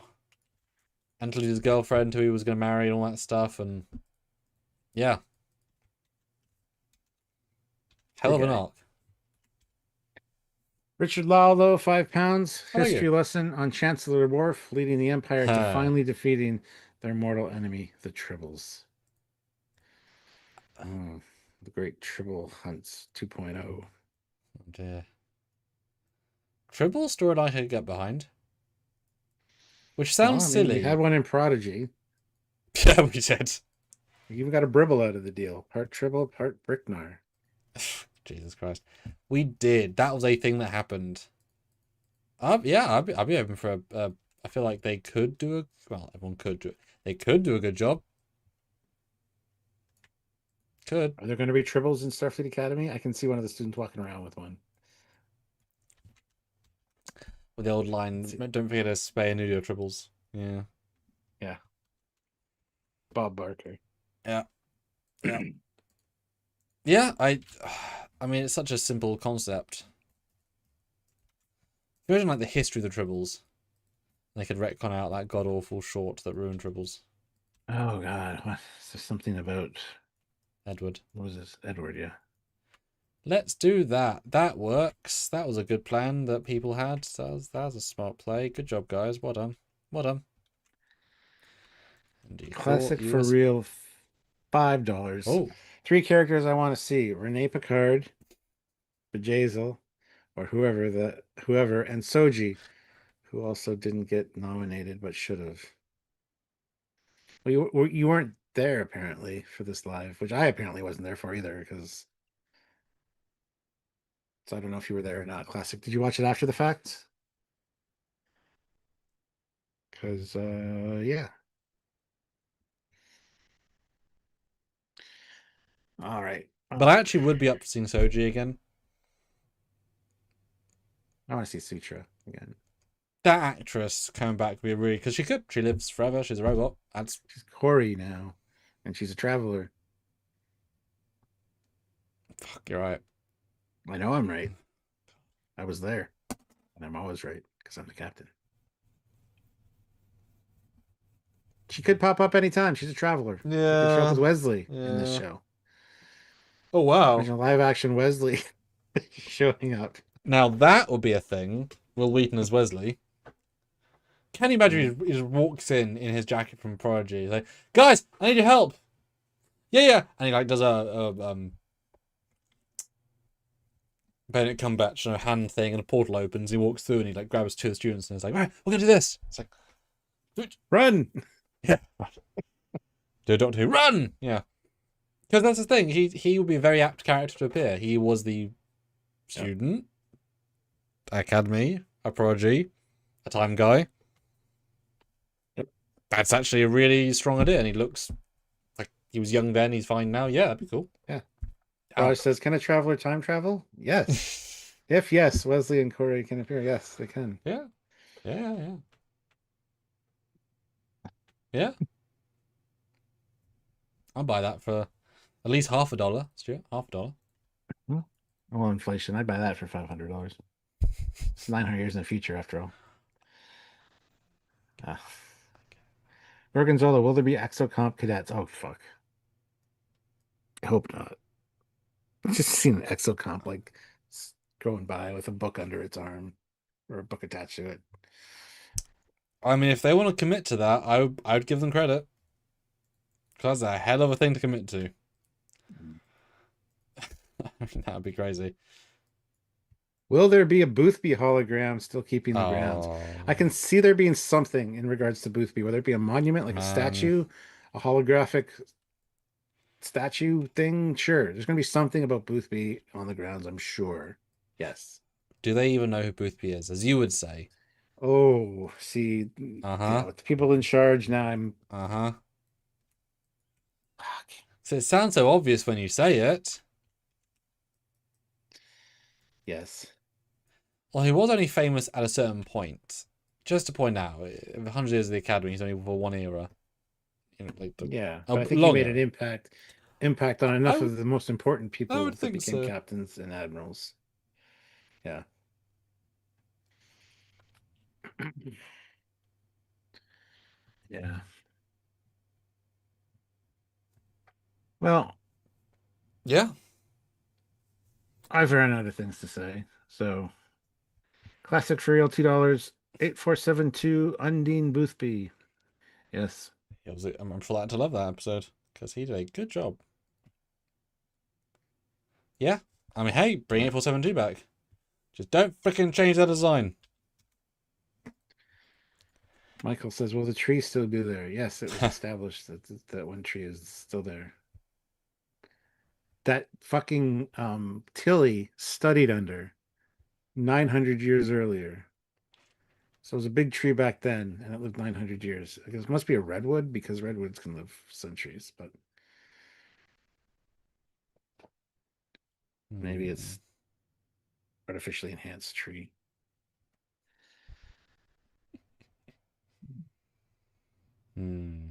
And to lose his girlfriend, who he was going to marry, and all that stuff, and yeah, hell poor of an guy. arc. Richard Lawlow, £5. How about you? History lesson on Chancellor Worf leading the Empire to finally defeating their mortal enemy, the Tribbles. Oh, the Great Tribble Hunts 2.0. Oh dear. Tribble storyline I could get behind, which Well, sounds I mean, we silly. had one in Prodigy. Yeah, we did. We even got a Bribble out of the deal. Part Tribble, part Bricknar. Jesus Christ, we did. That was a thing that happened. Yeah, I'd be open for a. I feel like they could do a. Well, everyone could do it. They could do a good job. Could Are there going to be Tribbles in Starfleet Academy? I can see one of the students walking around with one. with the old line. See. Don't forget to spay and neuter your tribbles. Yeah. Yeah. Bob Barker. Yeah. Yeah. Yeah. I mean, it's such a simple concept. Imagine like the history of the tribbles. They could retcon out that god awful short that ruined tribbles. Oh, God. What? Is there something about. Edward. What was this? Edward, yeah. Let's do that. That works. That was a good plan that people had. That was a smart play. Good job, guys. Well done. Well done. And D4 Classic for US. real, $5. Oh, 3 characters I want to see: Renee Picard, Bjayzl, or whoever, and Soji, who also didn't get nominated but should have. Well, you weren't there apparently for this live, which I apparently wasn't there for either, because so I don't know if you were there or not. Classic. Did you watch it after the fact? Because yeah. All right. but I actually would be up for seeing Soji again. I want to see Sutra again. That actress coming back would be really because she could. She lives forever. She's a robot. That's She's Corey now, and she's a traveler. fuck. You're right. I know I'm right. I was there, and I'm always right because I'm the captain. She could pop up anytime. She's a traveler. She could show up Yeah. as Wesley in this Yeah. show. Oh wow. Imagine a live action Wesley showing up. Now that would be a thing. Will Wheaton as Wesley. Can you imagine he just walks in his jacket from Prodigy? He's like, guys, I need your help. Yeah, yeah. And he like does a Benedict Cumberbatch, hand thing, and a portal opens. He walks through and he like grabs 2 of the students and he's like, right, we're gonna do this. It's like, Run! yeah, do Doctor Who, run! Yeah, because that's the thing. He would be a very apt character to appear. He was the student, Academy, a Prodigy, a time guy. Yep. That's actually a really strong idea, and he looks like he was young then. He's fine now. Yeah, that'd be cool. Yeah. Raj says, can a traveler time travel? Yes. If yes, Wesley and Corey can appear. Yes, they can. Yeah. Yeah, yeah. Yeah. I'll buy that for at least $50, Stuart. $50. Well, inflation. I'd buy that for $500. It's 900 years in the future, after all. Gorgonzola, will there be exocomp cadets? Oh, fuck. I hope not. Just seen an exocomp like going by with a book under its arm or a book attached to it. I mean, if they want to commit to that, I would give them credit. Because that's a hell of a thing to commit to. That'd be crazy. Will there be a Boothby hologram still keeping the grounds? Oh, I can see there being something in regards to Boothby, whether it be a monument, like a man. statue, a holographic statue thing. Sure, there's going to be something about Boothby on the grounds, I'm sure. Yes. Do they even know who Boothby is, as you would say? Oh, see, Uh-huh. yeah, with the people in charge now, I'm. Uh-huh. Fuck. So it sounds so obvious when you say it. Yes. Well, he was only famous at a certain point. Just to point out, 100 years of the Academy, he's only for one era. You know, like Yeah, a but I think he long made era. an impact on I enough would, of the most important I people would that think became so. captains and admirals. Yeah. Yeah. Well, Yeah. I've run out of things to say. So, classic for real, $2, 8472 Undine Boothby. Yes. I'm sure that to love that episode because he did a good job. Yeah. I mean, hey, bring Yeah. 8472 back. Just don't freaking change that design. Michael says, "Will the tree still be there?" Yes, it was established that that one tree is still there. That fucking Tilly studied under 900 years earlier. So it was a big tree back then, and it lived 900 years. I guess it must be a redwood because redwoods can live centuries, but maybe it's artificially enhanced tree. Hmm.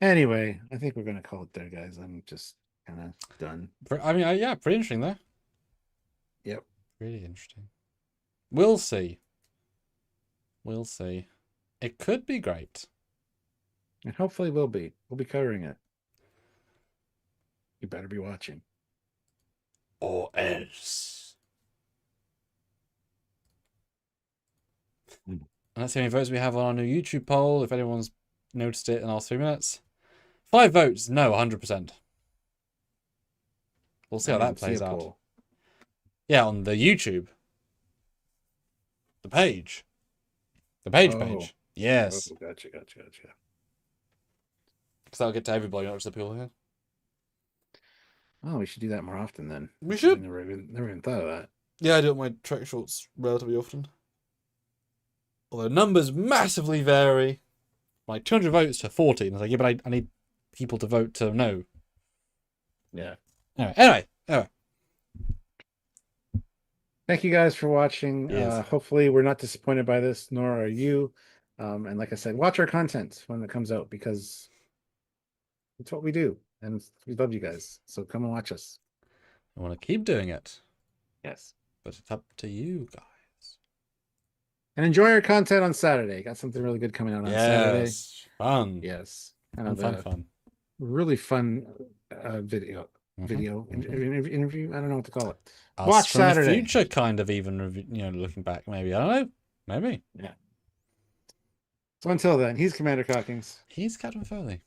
Anyway, I think we're gonna call it there, guys. I'm just kind of done. I mean, yeah, pretty interesting though. Yep. Really interesting. We'll see. We'll see. It could be great. And hopefully we'll be. We'll be covering it. You better be watching. Or else. And let's see how many votes we have on our new YouTube poll. If anyone's noticed it in the last 3 minutes. 5 votes. No, 100%. We'll see I how don't that even see plays a out. poll. Yeah, on the YouTube. The page. The page Oh. page. Yes. Oh, gotcha. Because that'll get to everybody, not just the people here. Oh, we should do that more often then. We should. Never even thought of that. Yeah, I do it on my Trek shorts relatively often. Although numbers massively vary. Like 200 votes to 40. And I was like, yeah, but I need people to vote to no. Yeah. Anyway. Thank you guys for watching. Yes. Hopefully we're not disappointed by this, nor are you. And like I said, watch our content when it comes out because it's what we do. And we love you guys. So come and watch us. I want to keep doing it. Yes. But it's up to you guys. And enjoy our content on Saturday. Got something really good coming out on Saturday. Fun. Yes. Fun. Really fun video Mm-hmm. interview. I don't know what to call it. Us Watch from Saturday. the future, kind of even, looking back, maybe. I don't know. Maybe. Yeah. So until then, he's Commander Cockings. He's Captain Foley.